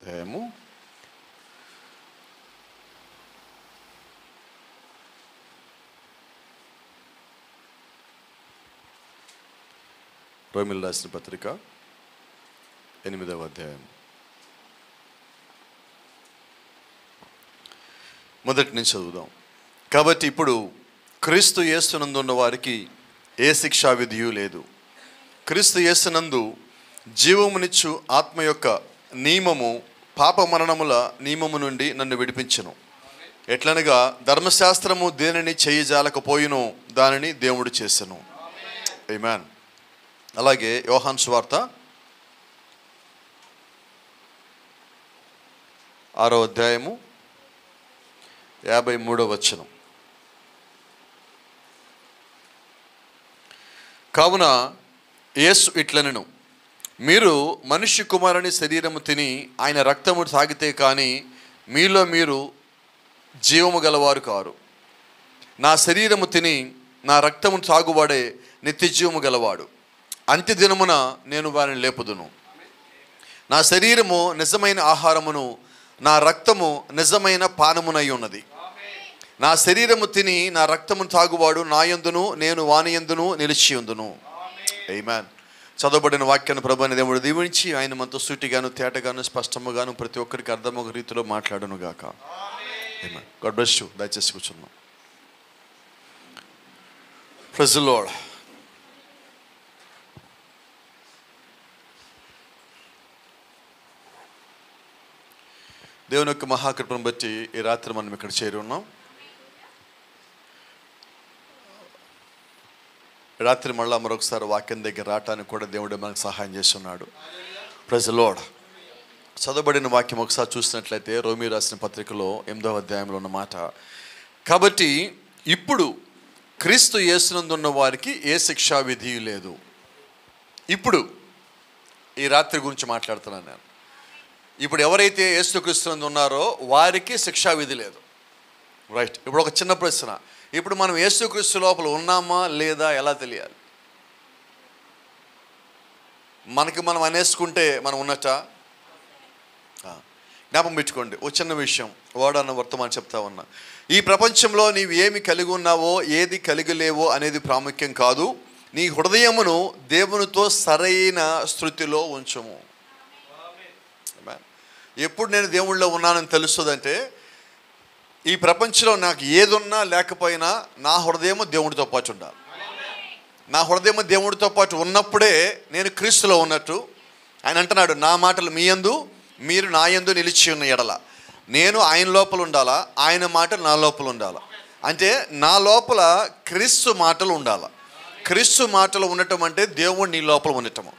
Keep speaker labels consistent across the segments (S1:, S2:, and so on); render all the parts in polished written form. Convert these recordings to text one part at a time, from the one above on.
S1: అధ్యాయము 8వ అధ్యాయం మొదటి నుంచి చదువుదాం. కాబట్టి ఇప్పుడు క్రీస్తు యేసునందు ఉన్న వారికి ఏ శిక్షా విధియు లేదు. క్రీస్తు యేసునందు జీవమునిచ్చు ఆత్మ యొక్క నియమము పాప మరణముల నియమము నుండి నన్ను విడిపించెను. ఎట్లనగా ధర్మశాస్త్రము దేనిని చేయజాలకపోయినో దానిని దేవుడు చేసెను. ఆమేన్. అలాగే యోహాను సువార్త 6వ అధ్యాయము 53వ వచనం. కావున యేసు ఇట్లనెను, మీరు మనుష్య కుమారుని శరీరము తిని ఆయన రక్తము తాగితే కానీ మీలో మీరు జీవము గలవారు కారు. నా శరీరము తిని నా రక్తము తాగువాడే నిత్య జీవము గలవాడు. అంత్య దినమున నేను వారిని లేపుదును. నా శరీరము నిజమైన ఆహారమును నా రక్తము నిజమైన పానమునై ఉన్నది. నా శరీరము తిని నా రక్తమును తాగువాడు నా యందును నేను వాని యందును నిలిచి ఉందును. ఆమేన్. చదవబడిన వాక్యాన్ని ప్రభువైన దేవుడు దీవించి ఆయన మనతో సూటిగాను తేటగాను స్పష్టముగాను ప్రతి ఒక్కరికి అర్థమొక రీతిలో మాట్లాడును గాక. ఆమేన్. God bless you. దయచేసి కూర్చున్నాం. Praise the Lord. దేవుని యొక్క మహాకృపను బట్టి ఈ రాత్రి మనం ఇక్కడ చేరి ఉన్నాం. రాత్రి మళ్ళా మరొకసారి వాక్యం దగ్గర రావటానికి కూడా దేవుడు మనకు సహాయం చేస్తున్నాడు. Praise the Lord. చదవబడిన వాక్యం ఒకసారి చూసినట్లయితే రోమీ రాసిన పత్రికలో 8వ అధ్యాయంలో ఉన్న మాట, కాబట్టి ఇప్పుడు క్రీస్తు యేసునందు ఉన్న వారికి ఏ శిక్షా విధి లేదు. ఇప్పుడు ఈ రాత్రి గురించి మాట్లాడుతున్నాను నేను. ఇప్పుడు ఎవరైతే యేసుక్రీస్తునందు ఉన్నారో వారికి శిక్షా విధి లేదు. రైట్. ఇప్పుడు ఒక చిన్న ప్రశ్న, ఇప్పుడు మనం యేసుక్రీస్తు లోపల ఉన్నామా లేదా ఎలా తెలియాలి? మనకి మనం అనేసుకుంటే మనం ఉన్నట్ట? జ్ఞాపకం పెట్టుకోండి. ఓ చిన్న విషయం వాడన్న వర్తమానం చెప్తా ఉన్నా. ఈ ప్రపంచంలో నీవు ఏమి కలిగి ఉన్నావో ఏది కలిగి లేవో అనేది ప్రాముఖ్యం కాదు. నీ హృదయమును దేవునితో సరైన స్థితిలో ఉంచము. ఎప్పుడు నేను దేవుళ్ళో ఉన్నానని తెలుస్తుందంటే, ఈ ప్రపంచంలో నాకు ఏదున్నా లేకపోయినా నా హృదయము దేవుడితో పాటు ఉండాలి. నా హృదయము దేవుడితో పాటు ఉన్నప్పుడే నేను క్రీస్తులో ఉన్నట్టు. ఆయన అంటున్నాడు, నా మాటలు మీ యందు మీరు నా యందు నిలిచి ఉన్న ఎడల నేను ఆయన లోపల ఉండాలా, ఆయన మాటలు నా లోపల ఉండాలా. అంటే నా లోపల క్రీస్తు మాటలు ఉండాలా. క్రీస్తు మాటలు ఉండటం అంటే దేవుడు నీ లోపల ఉండటము.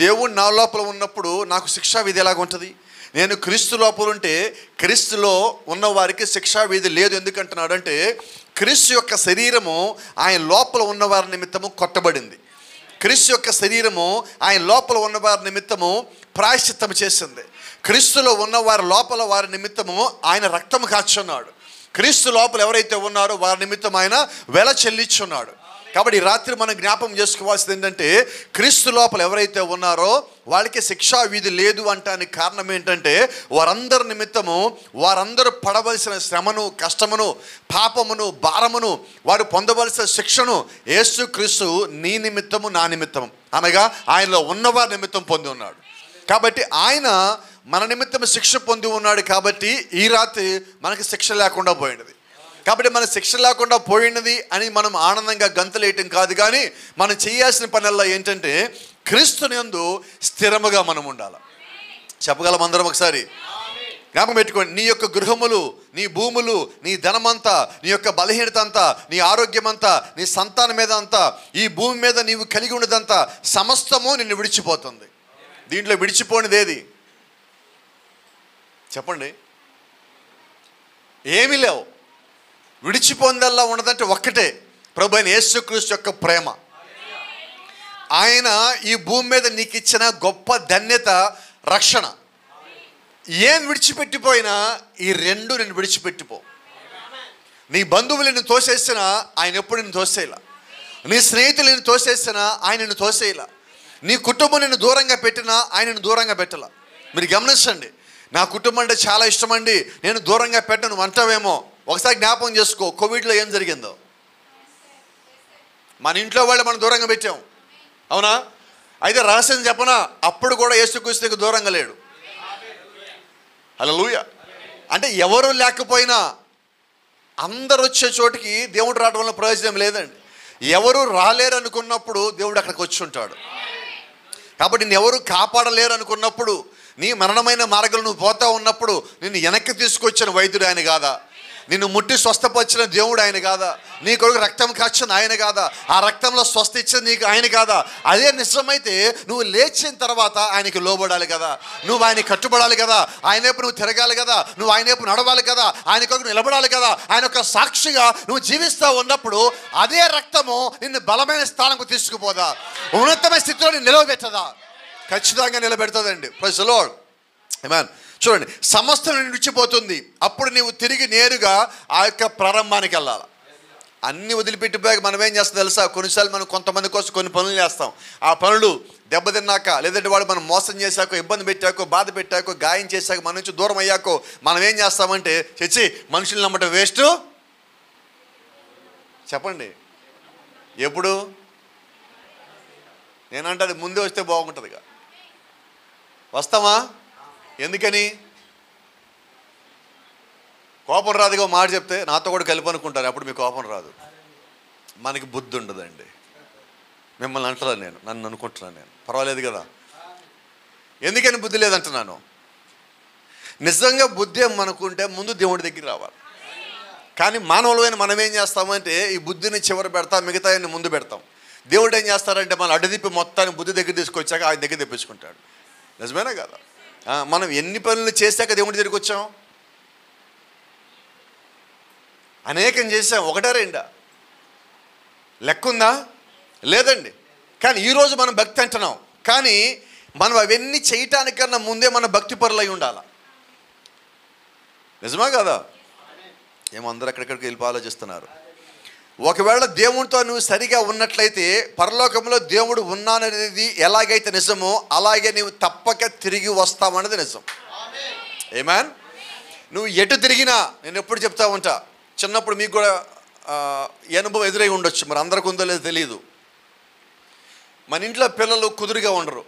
S1: దేవుడు నా లోపల ఉన్నప్పుడు నాకు శిక్షా విధి ఎలాగ ఉంటుంది? నేను క్రీస్తు లోపల ఉంటే క్రీస్తులో ఉన్నవారికి శిక్షా విధి లేదు. ఎందుకంటున్నాడు అంటే, క్రీస్తు యొక్క శరీరము ఆయన లోపల ఉన్నవారి నిమిత్తము కొట్టబడింది. క్రీస్తు యొక్క శరీరము ఆయన లోపల ఉన్నవారి నిమిత్తము ప్రాయశ్చిత్తం చేసింది. క్రీస్తులో ఉన్నవారి లోపల వారి నిమిత్తము ఆయన రక్తము కాచున్నాడు. క్రీస్తు లోపల ఎవరైతే ఉన్నారో వారి నిమిత్తం ఆయన వెల చెల్లించున్నాడు. కాబట్టి ఈ రాత్రి మనం జ్ఞాపకం చేసుకోవాల్సింది ఏంటంటే, క్రీస్తు లోపల ఎవరైతే ఉన్నారో వాళ్ళకి శిక్షా విధి లేదు అంటానికి కారణం ఏంటంటే, వారందరి నిమిత్తము వారందరూ పడవలసిన శ్రమను, కష్టమును, పాపమును, భారమును, వారు పొందవలసిన శిక్షను యేసుక్రీస్తు నీ నిమిత్తము నా నిమిత్తము అనగా ఆయనలో ఉన్నవారి నిమిత్తం పొంది ఉన్నాడు. కాబట్టి ఆయన మన నిమిత్తం శిక్ష పొంది ఉన్నాడు. కాబట్టి ఈ రాత్రి మనకి శిక్ష లేకుండా పోయినది. కాబట్టి మన శిక్ష లేకుండా పోయినది అని మనం ఆనందంగా గంతలేయటం కాదు, కానీ మనం చేయాల్సిన పనుల్లో ఏంటంటే క్రీస్తుని యందు స్థిరముగా మనం ఉండాలి. చెప్పగలం అందరం ఒకసారి? జ్ఞాపకం పెట్టుకోండి. నీ యొక్క గృహములు, నీ భూములు, నీ ధనమంతా, నీ యొక్క బలహీనత అంతా, నీ ఆరోగ్యం అంతా, నీ సంతానం మీద అంతా, ఈ భూమి మీద నీవు కలిగి ఉన్నదంతా సమస్తము నిన్ను విడిచిపోతుంది. దీంట్లో విడిచిపోనిది ఏది చెప్పండి? ఏమీ లేవు. విడిచిపోందల్లా ఉన్నదంటే ఒక్కటే, ప్రభు అయిన యేసుక్రీస్తు యొక్క ప్రేమ. ఆయన ఈ భూమి మీద నీకు ఇచ్చిన గొప్ప ధన్యత రక్షణ. ఏం విడిచిపెట్టిపోయినా ఈ రెండు నిన్ను విడిచిపెట్టిపో. నీ బంధువులు నిన్ను తోసేసినా ఆయన ఎప్పుడు నిన్ను తోసేయాల. నీ స్నేహితులు నిన్ను తోసేసినా ఆయన నిన్ను తోసేయాల. నీ కుటుంబం నిన్ను దూరంగా పెట్టినా ఆయన నిన్ను దూరంగా పెట్టాల. మీరు గమనించండి, నా కుటుంబం అంటే చాలా ఇష్టం అండి, నేను దూరంగా పెట్టను నువ్వు అంటావేమో. ఒకసారి జ్ఞాపకం చేసుకో, కోవిడ్లో ఏం జరిగిందో. మన ఇంట్లో వాళ్ళు మనం దూరంగా పెట్టాం, అవునా? అయితే రహస్యం చెప్పనా, అప్పుడు కూడా యేసుక్రీస్తుకు దూరంగా లేడు. హల్లెలూయా. అంటే ఎవరు లేకపోయినా అందరు వచ్చే చోటికి దేవుడు రావడం వల్ల ప్రయోజనం లేదండి. ఎవరు రాలేరు అనుకున్నప్పుడు దేవుడు అక్కడికి వచ్చి ఉంటాడు. కాబట్టి నిన్ను ఎవరు కాపాడలేరు అనుకున్నప్పుడు, నీ మరణమైన మార్గంలో నువ్వు పోతా ఉన్నప్పుడు నిన్ను వెనక్కి తీసుకొచ్చిన వైద్యుడు ఆయన కాదా? నిన్ను ముట్టి స్వస్థపరిచిన దేవుడు ఆయన కాదా? నీ కొరకు రక్తం కాచిన ఆయన కాదా? ఆ రక్తంలో స్వస్థ ఇచ్చింది నీకు ఆయన కాదా? అదే నిజమైతే నువ్వు లేచిన తర్వాత ఆయనకి లోబడాలి కదా, నువ్వు ఆయన కట్టుబడాలి కదా, ఆయన వైపు నువ్వు తిరగాలి కదా, నువ్వు ఆయన వైపు నడవాలి కదా, ఆయన కొరకు నిలబడాలి కదా. ఆయన యొక్క సాక్షిగా నువ్వు జీవిస్తూ ఉన్నప్పుడు అదే రక్తము నిన్ను బలమైన స్థానంకు తీసుకుపోదా, ఉన్నతమైన స్థితిలో నిన్ను నిలవబెట్టదా? ఖచ్చితంగా నిలబెడుతుందండి. Praise the Lord. ఆమేన్. చూడండి, సమస్తం విడిచిపోతుంది. అప్పుడు నీవు తిరిగి నేరుగా ఆ యొక్క ప్రారంభానికి వెళ్ళాలి. అన్నీ వదిలిపెట్టిపోయాక మనం ఏం చేస్తాం తెలుసా? కొన్నిసార్లు మనం కొంతమంది కోసం కొన్ని పనులు చేస్తాం. ఆ పనులు దెబ్బతిన్నాక, లేదంటే వాడు మనం మోసం చేశాకో, ఇబ్బంది పెట్టాకో, బాధ పెట్టాకో, గాయం చేశాక, మన నుంచి దూరం అయ్యాకో మనం ఏం చేస్తామంటే, చచ్చి మనుషులు నమ్మటం వేస్ట్. చెప్పండి, ఎప్పుడు? నేనంటే అది ముందే వస్తే బాగుంటుందిగా. వస్తామా? ఎందుకని? కోపం రాదుగా మాట చెప్తే, నాతో కూడా కలిపి అనుకుంటారు, అప్పుడు మీకు కోపం రాదు. మనకి బుద్ధి ఉండదండి. మిమ్మల్ని అంటున్నాను నేను, నన్ను అనుకుంటున్నాను నేను, పర్వాలేదు కదా. ఎందుకని బుద్ధి లేదంటున్నాను? నిజంగా బుద్ధి మనకుంటే ముందు దేవుడి దగ్గర రావాలి. కానీ మానవులమైన మనం ఏం చేస్తామంటే ఈ బుద్ధిని చివరి పెడతాం, మిగతాయన్ని ముందు పెడతాం. దేవుడు ఏం చేస్తారంటే మనం అడ్డదిప్పి మొత్తాన్ని బుద్ధి దగ్గర తీసుకొచ్చాక ఆయన దగ్గర తెప్పించుకుంటాడు. నిజమేనా కదా? మనం ఎన్ని పనులు చేశాక దేవుడి దగ్గరికి వచ్చాం? అనేకం చేసాం, ఒకటా రెండా? లెక్కుందా? లేదండి. కానీ ఈరోజు మనం భక్తి అంటున్నాం, కానీ మనం అవన్నీ చేయటానికన్నా ముందే మన భక్తి పరులై ఉండాలి. నిజమా కదా? ఏమో అందరూ ఎక్కడెక్కడికి వెళ్ళి ఆలోచిస్తున్నారు. ఒకవేళ దేవునితో నువ్వు సరిగా ఉన్నట్లయితే పరలోకంలో దేవుడు ఉన్నాననేది ఎలాగైతే నిజమో అలాగే నువ్వు తప్పక తిరిగి వస్తావన్నది నిజం. ఆమేన్. నువ్వు ఎటు తిరిగినా, నేను ఎప్పుడు చెప్తా ఉంటా, చిన్నప్పుడు మీకు కూడా ఈ అనుభవం ఎదురై ఉండొచ్చు, మరి అందరికి ఉందో లేదో తెలియదు. మన ఇంట్లో పిల్లలు కుదురుగా ఉండరు.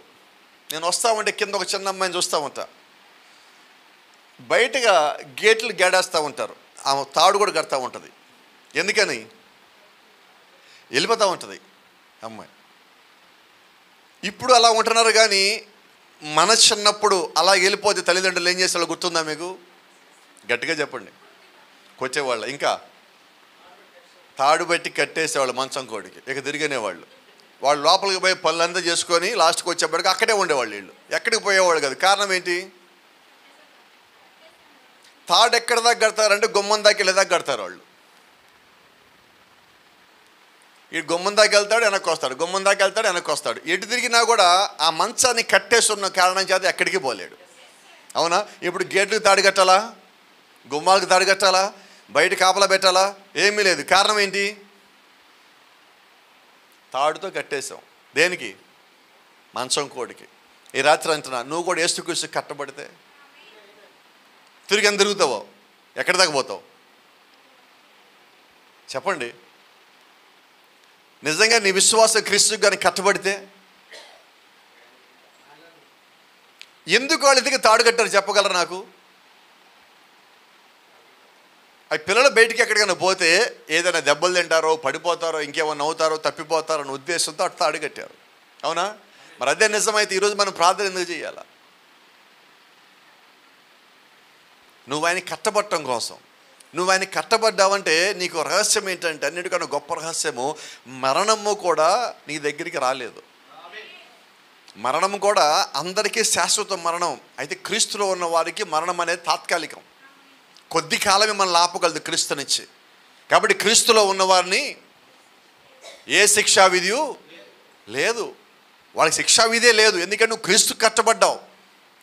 S1: నేను వస్తామంటే కింద ఒక చిన్న అమ్మాయిని చూస్తూ ఉంటా, బయటగా గేట్లు గేడేస్తూ ఉంటారు, ఆమె తాడు కూడా కడతా ఉంటుంది. ఎందుకని? వెళ్ళిపోతూ ఉంటుంది అమ్మాయి. ఇప్పుడు అలా ఉంటున్నారు, కానీ మన చిన్నప్పుడు అలా వెళ్ళిపోతే తల్లిదండ్రులు ఏం చేసేవాళ్ళు గుర్తుందా మీకు? గట్టిగా చెప్పండి. కొచ్చేవాళ్ళు, ఇంకా తాడు బట్టి కట్టేసేవాళ్ళు మంచం కోడికి, ఇక తిరిగినేవాళ్ళు. వాళ్ళు లోపలికి పోయి పనులంతా చేసుకొని లాస్ట్కి వచ్చేప్పటికి అక్కడే ఉండేవాళ్ళు. వీళ్ళు ఎక్కడికి పోయేవాళ్ళు కాదు. కారణం ఏంటి? తాడు ఎక్కడ దాకా కడతారంటే గుమ్మం దాకా వెళ్ళేదాకా కడతారు వాళ్ళు. ఈ గుమ్మం దాకా వెళ్తాడు, వెనక్కి వస్తాడు, గుమ్మం దాకా వెళ్తాడు, వెనక్కి వస్తాడు. ఎటు తిరిగినా కూడా ఆ మంచాన్ని కట్టేస్తున్న కారణం చేత ఎక్కడికి పోలేడు. అవునా? ఇప్పుడు గేట్లకు తాడు కట్టాలా, గుమ్మాలకు తాడు కట్టాలా, బయట కాపలా పెట్టాలా? ఏమీ లేదు. కారణం ఏంటి? తాడుతో కట్టేసాం. దేనికి? మంచం కోడికి. ఈ రాత్రి అంటున్నా, నువ్వు కూడా యేసుక్రీస్తు కట్టబడితే తిరిగి ఎంత తిరుగుతావో, ఎక్కడి దాకా పోతావు? చెప్పండి. నిజంగా నీ విశ్వాసం క్రీస్తుకు కానీ కట్టబడితే ఎందుకు వాళ్ళు ఎందుకు తాడు కట్టారు చెప్పగలరు నాకు? ఆ పిల్లలు బయటికి ఎక్కడికైనా పోతే ఏదైనా దెబ్బలు తింటారో, పడిపోతారో, ఇంకేమన్నా అవుతారో, తప్పిపోతారో అనే ఉద్దేశంతో అటు తాడు కట్టారు. అవునా? మరి అదే నిజమైతే ఈరోజు మనం ప్రార్థన ఎందుకు చేయాలా? నువ్వు ఆయన కట్టబట్టడం కోసం. నువ్వు ఆయన కట్టబడ్డావంటే నీకు రహస్యం ఏంటంటే, అన్నిటికన్నా గొప్ప రహస్యము, మరణము కూడా నీ దగ్గరికి రాలేదు. మరణము కూడా అందరికీ శాశ్వత మరణం. అయితే క్రీస్తులో ఉన్న వారికి మరణం అనేది తాత్కాలికం, కొద్ది కాలమే మనల్ని ఆపగలదు క్రీస్తునిచ్చి. కాబట్టి క్రీస్తులో ఉన్నవారిని ఏ శిక్షా విధియు లేదు, వాళ్ళకి శిక్షా విధే లేదు. ఎందుకంటే నువ్వు క్రీస్తు కట్టబడ్డావు.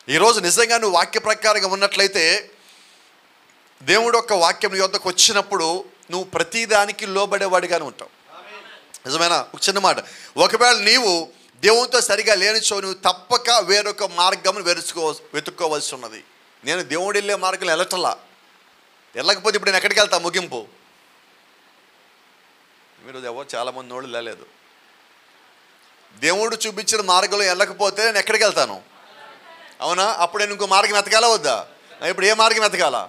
S1: ఈరోజు నిజంగా నువ్వు వాక్య ప్రకారంగా ఉన్నట్లయితే, దేవుడు యొక్క వాక్యం నీ వద్దకు వచ్చినప్పుడు నువ్వు ప్రతిదానికి లోబడేవాడిగానే ఉంటావు. నిజమేనా? ఒక చిన్న మాట, ఒకవేళ నీవు దేవునితో సరిగా లేనిచో నువ్వు తప్పక వేరొక మార్గం వెతుక్కోవలసి ఉన్నది. నేను దేవుడు వెళ్ళే మార్గంలో వెళ్ళకపోతే ఇప్పుడు నేను ఎక్కడికి వెళ్తా? ముగింపు. మీరు ఎవరు చాలామంది నోళ్ళు లేలేదు. దేవుడు చూపించిన మార్గంలో వెళ్ళకపోతే నేను ఎక్కడికి వెళ్తాను? అవునా? అప్పుడు నేను ఇంకో మార్గం ఎతకాలా వద్దా? ఇప్పుడు ఏ మార్గం ఎతకాలా?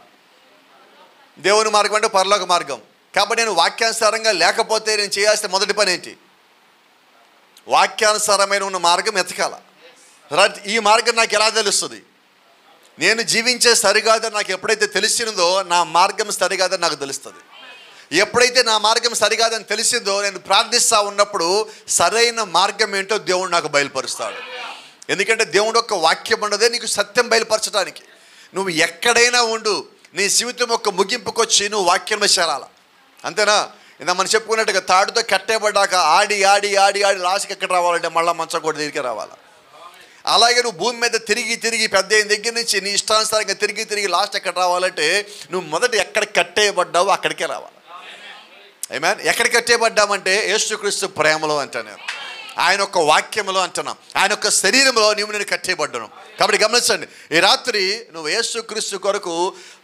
S1: దేవుని మార్గం అంటే పరలోక మార్గం. కాబట్టి నేను వాక్యానుసారంగా లేకపోతే నేను చేయాల్సిన మొదటి పని ఏంటి? వాక్యానుసారమైన ఉన్న మార్గం ఎతకాల. రైట్. ఈ మార్గం నాకు ఎలా తెలుస్తుంది? నేను జీవించే సరికాదని నాకు ఎప్పుడైతే తెలిసిందో నా మార్గం సరికాదని నాకు తెలుస్తుంది. ఎప్పుడైతే నా మార్గం సరికాదని తెలిసిందో నేను ప్రార్థిస్తూ ఉన్నప్పుడు సరైన మార్గం ఏంటో దేవుడు నాకు బయలుపరుస్తాడు. ఎందుకంటే దేవుడు యొక్క వాక్యం ఉన్నదే నీకు సత్యం బయలుపరచడానికి. నువ్వు ఎక్కడైనా ఉండు, నీ జీవితం యొక్క ముగింపుకు వచ్చి నువ్వు వాక్యం చేరాల. అంతేనా? ఇందా మనం చెప్పుకున్నట్టుగా తాడుతో కట్టేపడ్డాక ఆడి ఆడి ఆడి ఆడి లాస్ట్కి ఎక్కడ రావాలంటే మళ్ళీ మంచం కూడా దగ్గరికి రావాలి. అలాగే నువ్వు భూమి మీద తిరిగి తిరిగి పెద్ద అయిన దగ్గర నుంచి నీ ఇష్టానుసారంగా తిరిగి తిరిగి లాస్ట్ ఎక్కడ రావాలంటే నువ్వు మొదట ఎక్కడ కట్టేయబడ్డావో అక్కడికే రావాలి. ఆమేన్. ఎక్కడ కట్టేయబడ్డామంటే యేసుక్రీస్తు ప్రేమలో అంటా, నేను ఆయన యొక్క వాక్యంలో అంటున్నాం, ఆయన యొక్క శరీరంలో నేను కట్టేయబడ్డాను. కాబట్టి గమనించండి, ఈ రాత్రి నువ్వు యేసుక్రీస్తు కొరకు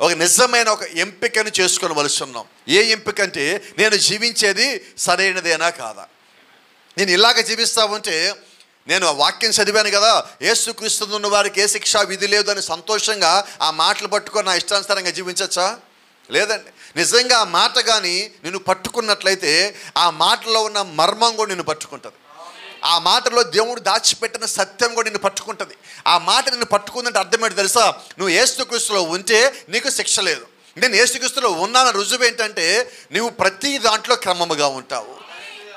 S1: ఒక నిజమైన ఒక ఎంపికను చేసుకోవలసిన్నాం. ఏ ఎంపిక అంటే నేను జీవించేది సరైనదేనా కాదా? నేను ఇలాగ జీవిస్తా ఉంటే నేను ఆ వాక్యం చదివాను కదా, యేసుక్రీస్తు ఉన్న వారికి ఏ శిక్ష విధి లేదు అని సంతోషంగా ఆ మాటలు పట్టుకొని నా ఇష్టానుసారంగా జీవించచ్చా? లేదండి. నిజంగా ఆ మాట కానీ నిన్ను పట్టుకున్నట్లయితే ఆ మాటలో ఉన్న మర్మం కూడా నిన్ను పట్టుకుంటుంది. ఆ మాటలో దేవుడు దాచిపెట్టిన సత్యం కూడా నిన్ను పట్టుకుంటుంది. ఆ మాట నిన్ను పట్టుకుందంటే అర్థమేంటి తెలుసా? నువ్వు యేసుక్రీస్తులో ఉంటే నీకు శిక్ష లేదు. నేను యేసుక్రీస్తులో ఉన్నాను రుజువు ఏంటంటే నువ్వు ప్రతి దాంట్లో క్రమముగా ఉంటావు,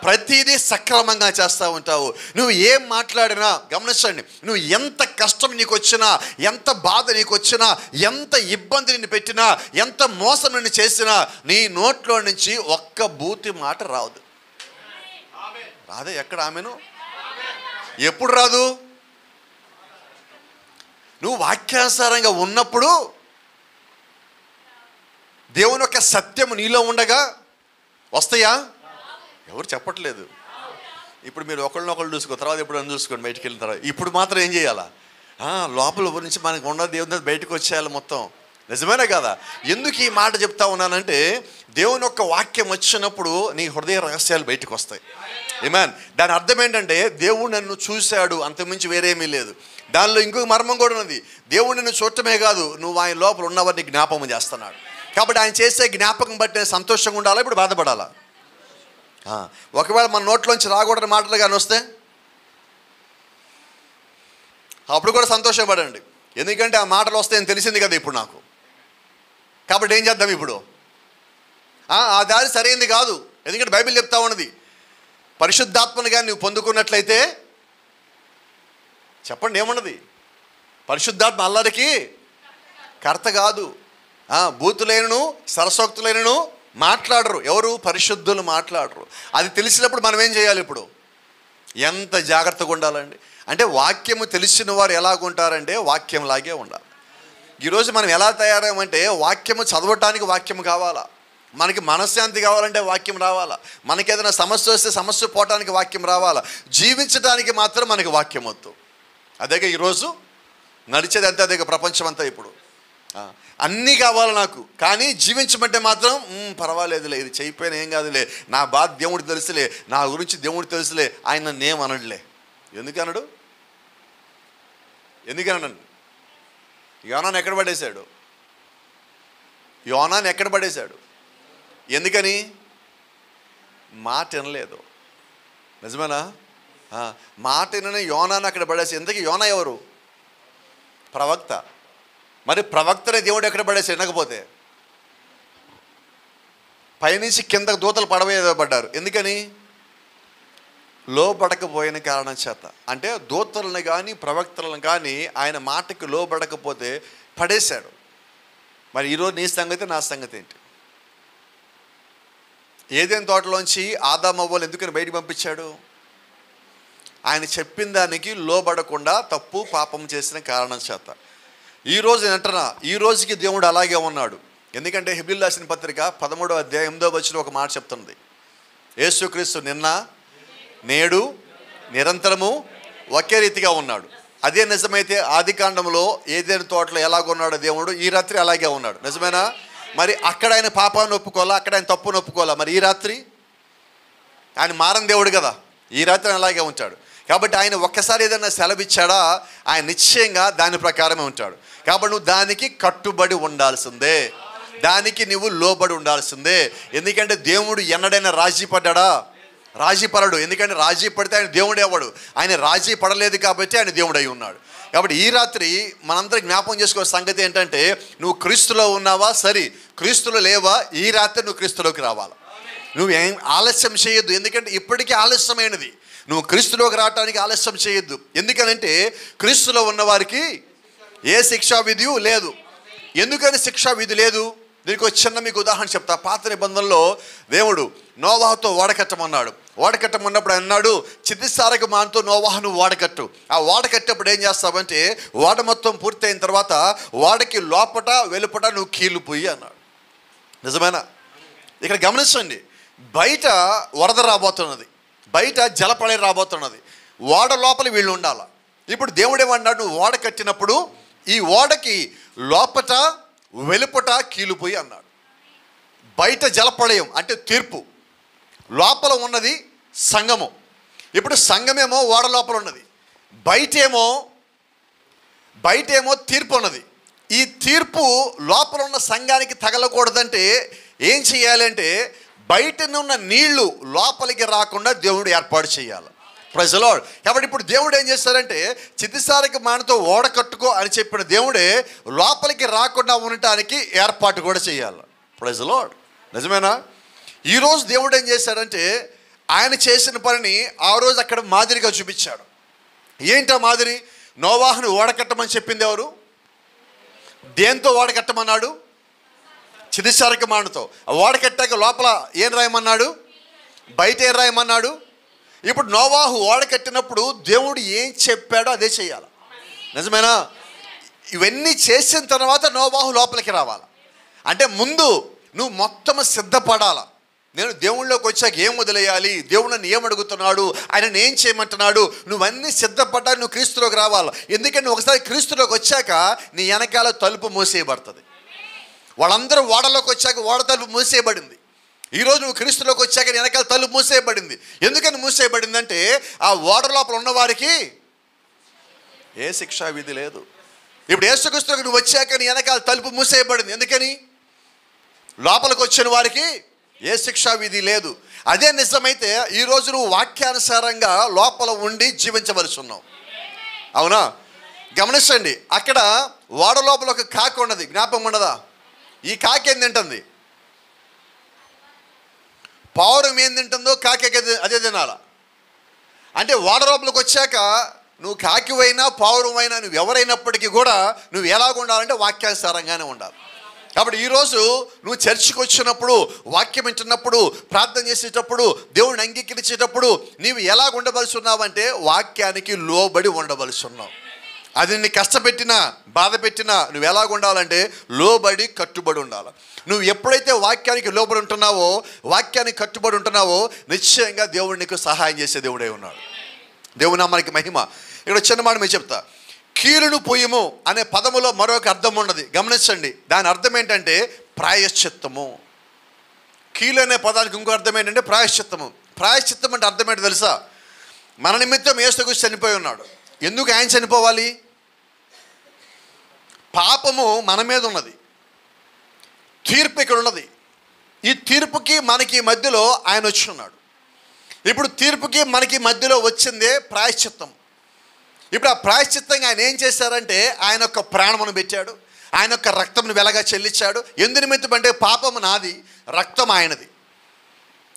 S1: ప్రతిదీ సక్రమంగా చేస్తూ ఉంటావు. నువ్వు ఏం మాట్లాడినా గమనించండి, నువ్వు ఎంత కష్టం నీకు వచ్చినా, ఎంత బాధ నీకు వచ్చినా, ఎంత ఇబ్బంది నిన్ను పెట్టినా, ఎంత మోసం నిన్ను చేసినా నీ నోట్లో నుంచి ఒక్క బూతి మాట రాదు. రాదే? ఎక్కడ ఆమెను? ఎప్పుడు రాదు? నువ్వు వాక్యానుసారంగా ఉన్నప్పుడు దేవుని యొక్క సత్యము నీలో ఉండగా వస్తాయా? ఎవరు చెప్పట్లేదు. ఇప్పుడు మీరు ఒకళ్ళనొకళ్ళు చూసుకో, తర్వాత ఎప్పుడు చూసుకోండి బయటికి వెళ్ళిన తర్వాత. ఇప్పుడు మాత్రం ఏం చేయాలా? లోపల నుంచి మనకు ఉన్న దేవుని బయటకు వచ్చేయాలి మొత్తం. నిజమేనా కదా? ఎందుకు ఈ మాట చెప్తా ఉన్నానంటే దేవుని యొక్క వాక్యం వచ్చినప్పుడు నీ హృదయ రహస్యాలు బయటకు వస్తాయి. ఆమేన్. దాని అర్థం ఏంటంటే దేవుడు నన్ను చూశాడు, అంతకుమించి వేరేమీ లేదు. దానిలో ఇంకొక మర్మం కూడా ఉన్నది. దేవుడు నిన్ను చూడటమే కాదు, నువ్వు ఆయన లోపల ఉన్నవారిని జ్ఞాపకం చేస్తున్నాడు. కాబట్టి ఆయన చేసే జ్ఞాపకం బట్టి సంతోషంగా ఉండాలా, ఇప్పుడు బాధపడాలా? ఒకవేళ మన నోట్లోంచి రాకూడని మాటలు కానీ వస్తే అప్పుడు కూడా సంతోషపడండి. ఎందుకంటే ఆ మాటలు వస్తాయని తెలిసింది కదా ఇప్పుడు నాకు. కాబట్టి ఏం చేద్దాం ఇప్పుడు? ఆ దారి సరైనది కాదు. ఎందుకంటే బైబిల్ చెప్తా ఉన్నది, పరిశుద్ధాత్మను కానీ నువ్వు పొందుకున్నట్లయితే చెప్పండి ఏమన్నది? పరిశుద్ధాత్మ అల్లరికి కర్త కాదు. బూతులైనను సరసోక్తులైనను మాట్లాడరు. ఎవరు? పరిశుద్ధులు మాట్లాడరు. అది తెలిసినప్పుడు మనం ఏం చేయాలి? ఇప్పుడు ఎంత జాగ్రత్తగా ఉండాలండి. అంటే వాక్యము తెలిసిన వారు ఎలాగుంటారంటే వాక్యంలాగే ఉండాలి. ఈరోజు మనం ఎలా తయారయ్యామంటే వాక్యము చదవటానికి వాక్యం కావాలా, మనకి మనశ్శాంతి కావాలంటే వాక్యం రావాలా, మనకి ఏదైనా సమస్య వస్తే సమస్య పోవటానికి వాక్యం రావాలా, జీవించడానికి మాత్రం మనకి వాక్యం వద్దు. అదేగా ఈరోజు నడిచేది అంతే, అదేగా ప్రపంచం అంతా. ఇప్పుడు అన్నీ కావాలి నాకు, కానీ జీవించమంటే మాత్రం పర్వాలేదులే, ఇది చేయిపోయినా ఏం కాదులే, నా బాధ దేవుడికి తెలుసులే, నా గురించి దేవుడికి తెలుసులే, ఆయన నన్నేమనడులే. ఎందుకనడు? ఎందుకనడు? యోనాను ఎక్కడ పడేశాడు? యోనాను ఎక్కడ పడేశాడు? ఎందుకని? మాట వినలేదు. నిజమేనా? మాట వినని యోనాను అక్కడ పడేసి. ఎందుకు? యోనా ఎవరు? ప్రవక్త. మరి ప్రవక్తనే దేవుడు ఎక్కడ పడేసి వినకపోతే పైనుంచి కింద దూతలు పడవేయబడ్డారు. ఎందుకని? లోబడకపోయిన కారణం చేత. అంటే దూతలను కానీ ప్రవక్తలను కానీ ఆయన మాటకు లోబడకపోతే పడేశాడు. మరి ఈరోజు నీ సంగతి నా సంగతి ఏంటి? ఏదైనా తోటలోంచి ఆదామవ్వలు ఎందుకని బయటికి పంపించాడు? ఆయన చెప్పిన దానికి లోబడకుండా తప్పు పాపం చేసిన కారణం చేత. ఈరోజు నేను అంటున్నా, ఈ రోజుకి దేవుడు అలాగే ఉన్నాడు. ఎందుకంటే హెబ్రీయులకు రాసిన పత్రిక 13వ అధ్యాయం 8వ వచనంలో ఒక మాట చెప్తుంది, యేసుక్రీస్తు నిన్న నేడు నిరంతరము ఒకే రీతిగా ఉన్నాడు. అదే నిజమైతే ఆదికాండంలో ఏదైనా తోటలో ఎలాగున్నాడో దేవుడు ఈ రాత్రి అలాగే ఉన్నాడు. నిజమేనా? మరి అక్కడ ఆయన పాపాన్ని ఒప్పుకోవాలా, అక్కడ ఆయన తప్పును ఒప్పుకోవాలా. మరి ఈ రాత్రి ఆయన మారని దేవుడు కదా, ఈ రాత్రి అలాగే ఉంటాడు. కాబట్టి ఆయన ఒక్కసారి ఏదైనా సెలవిచ్చాడా, ఆయన నిశ్చయంగా దాని ప్రకారమే ఉంటాడు. కాబట్టి నువ్వు దానికి కట్టుబడి ఉండాల్సిందే, దానికి నువ్వు లోబడి ఉండాల్సిందే. ఎందుకంటే దేవుడు ఎన్నడైనా రాజీ పడ్డాడా? రాజీ పడడు. ఎందుకంటే రాజీ పడితే ఆయన దేవుడే అవ్వడు. ఆయన రాజీ పడలేదు కాబట్టి ఆయన దేవుడు అయి ఉన్నాడు. కాబట్టి ఈ రాత్రి మనందరం జ్ఞాపకం చేసుకోవాల్సిన సంగతి ఏంటంటే, నువ్వు క్రీస్తులో ఉన్నావా? సరే. క్రీస్తులో లేవా? ఈ రాత్రి నువ్వు క్రీస్తులోకి రావాలి. నువ్వేం ఆలస్యం చేయొద్దు, ఎందుకంటే ఇప్పటికీ ఆలస్యమైనది. నువ్వు క్రీస్తులోకి రావడానికి ఆలస్యం చేయొద్దు. ఎందుకనంటే క్రీస్తులో ఉన్నవారికి ఏ శిక్షా విధి లేదు. ఎందుకని శిక్షా విధి లేదు? దీనికి ఒక చిన్న మీకు ఉదాహరణ చెప్తా. పాత నిబంధనలో దేవుడు నోవాహుతో ఓడకట్టమన్నాడు. ఓడకట్టమన్నప్పుడు అన్నాడు, చితిసారక మానుతో నోవాహును ఓడకట్టు. ఆ ఓడకట్టేప్పుడు ఏం చేస్తావంటే, ఓడ మొత్తం పూర్తయిన తర్వాత ఓడకి లోపట వెలుపట నువ్వు కీలుపోయి అన్నాడు. నిజమేనా? ఇక్కడ గమనించండి, బయట వరద రాబోతున్నది, బయట జలప్రళయం రాబోతున్నది, ఓడ లోపల వీళ్ళు ఉండాల. ఇప్పుడు దేవుడేమన్నాడు, నువ్వు ఓడ కట్టినప్పుడు ఈ ఓడకి లోపట వెలుపట కీలుపోయి అన్నాడు. బయట జలప్రళయం అంటే తీర్పు, లోపల ఉన్నది సంఘము. ఇప్పుడు సంఘమేమో ఓడ లోపల ఉన్నది, బయటేమో తీర్పు ఉన్నది. ఈ తీర్పు లోపల ఉన్న సంఘానికి తగలకూడదంటే ఏం చేయాలంటే, బయటనున్న నీళ్లు లోపలికి రాకుండా దేవుడు ఏర్పాటు చేయాలి. Praise the Lord. కాబట్టి ఇప్పుడు దేవుడు ఏం చేస్తారంటే, చితిసారక మానతో ఓడ కట్టుకో అని చెప్పిన దేవుడే లోపలికి రాకుండా ఉండటానికి ఏర్పాటు కూడా చేయాలి. Praise the Lord. నిజమేనా? ఈరోజు దేవుడు ఏం చేశాడంటే, ఆయన చేసిన పనిని ఆ రోజు అక్కడ మాదిరిగా చూపించాడు. ఏంటా మాదిరి? నోవాహును ఓడకట్టమని చెప్పింది ఎవరు? దేంతో ఓడకట్టమన్నాడు? చితిసారక మానతో. ఓడకట్టాక లోపల ఏం రాయమన్నాడు? బయట ఏం రాయమన్నాడు? ఇప్పుడు నోవాహు ఓడకట్టినప్పుడు దేవుడు ఏం చెప్పాడో అదే చేయాలి. నిజమేనా? ఇవన్నీ చేసిన తర్వాత నోవాహు లోపలికి రావాలి. అంటే ముందు నువ్వు మొత్తం సిద్ధపడాల. నేను దేవుళ్ళలోకి వచ్చాక ఏం వదిలేయాలి, దేవుడు నన్ను ఏం అడుగుతున్నాడు, ఆయన ఏం చేయమంటున్నాడు, నువ్వన్నీ సిద్ధపడ్డా నువ్వు క్రీస్తులోకి రావాలి. ఎందుకంటే ఒకసారి క్రీస్తులోకి వచ్చాక నీ వెనకాల తలుపు మూసేయబడుతుంది. వాళ్ళందరూ ఓడలోకి వచ్చాక ఓడ తలుపు మూసేయబడింది. ఈరోజు నువ్వు క్రీస్తులోకి వచ్చాక నీ వెనకాల తలుపు మూసేయబడింది. ఎందుకని మూసేయబడిందంటే, ఆ ఓడ లోపల ఉన్నవారికి ఏ శిక్షా విధి లేదు. ఇప్పుడు యేసుక్రీస్తులోకి నువ్వు వచ్చాక నీ వెనకాల తలుపు మూసేయబడింది. ఎందుకని? లోపలికి వచ్చిన వారికి ఏ శిక్షా విధి లేదు. అదే నిజమైతే ఈరోజు నువ్వు వాక్యానుసారంగా లోపల ఉండి జీవించవలసి ఉన్నావు. అవునా? గమనించండి, అక్కడ ఓడ లోపల ఒక కాకి ఉన్నది, జ్ఞాపకం ఉన్నదా? ఈ కాకి ఏం తింటుంది? పావురం ఏం తింటుందో కాకి అదే తినాల. అంటే ఓడ లోపలికి వచ్చాక నువ్వు కాకివైనా పావురమైనా నువ్వు ఎవరైనప్పటికీ కూడా నువ్వు ఎలాగ ఉండాలంటే వాక్యానుసారంగానే ఉండాలి. కాబట్టి ఈరోజు నువ్వు చర్చికి వచ్చినప్పుడు, వాక్యం వింటున్నప్పుడు, ప్రార్థన చేసేటప్పుడు, దేవుడిని అంగీకరించేటప్పుడు నీవు ఎలాగ ఉండవలసి ఉన్నావంటే వాక్యానికి లోబడి ఉండవలసి ఉన్నావు. అది నిన్ను కష్టపెట్టినా బాధ పెట్టినా నువ్వు ఎలాగ ఉండాలంటే లోబడి కట్టుబడి ఉండాలి. నువ్వు ఎప్పుడైతే వాక్యానికి లోబడి ఉంటున్నావో, వాక్యానికి కట్టుబడి ఉంటున్నావో, నిశ్చయంగా దేవుడు నీకు సహాయం చేసే దేవుడే ఉన్నాడు. దేవుని నామానికి మహిమ. ఇక్కడ చిన్న మాట మీరు చెప్తా. కీలును పొయ్యము అనే పదములో మరొక అర్థం ఉన్నది, గమనించండి. దాని అర్థం ఏంటంటే ప్రాయశ్చిత్తము. కీలు అనే పదానికి ఇంకో అర్థం ఏంటంటే ప్రాయశ్చిత్తము. ప్రాయశ్చిత్తం అంటే అర్థం ఏంటో తెలుసా? మన నిమిత్తం యేసుక్రీస్తు చనిపోయి ఉన్నాడు. ఎందుకు ఆయన చనిపోవాలి? పాపము మన మీద ఉన్నది, తీర్పు ఇక్కడ ఉన్నది. ఈ తీర్పుకి మనకి మధ్యలో ఆయన వచ్చి ఉన్నాడు. ఇప్పుడు తీర్పుకి మనకి మధ్యలో వచ్చిందే ప్రాయశ్చిత్తం. ఇప్పుడు ఆ ప్రాయశ్చిత్తంగా ఆయన ఏం చేశారంటే, ఆయన యొక్క ప్రాణమును పెట్టాడు, ఆయన యొక్క రక్తమును వెలగా చెల్లించాడు. ఎందు నిమిత్తం అంటే పాపము నాది, రక్తం ఆయనది.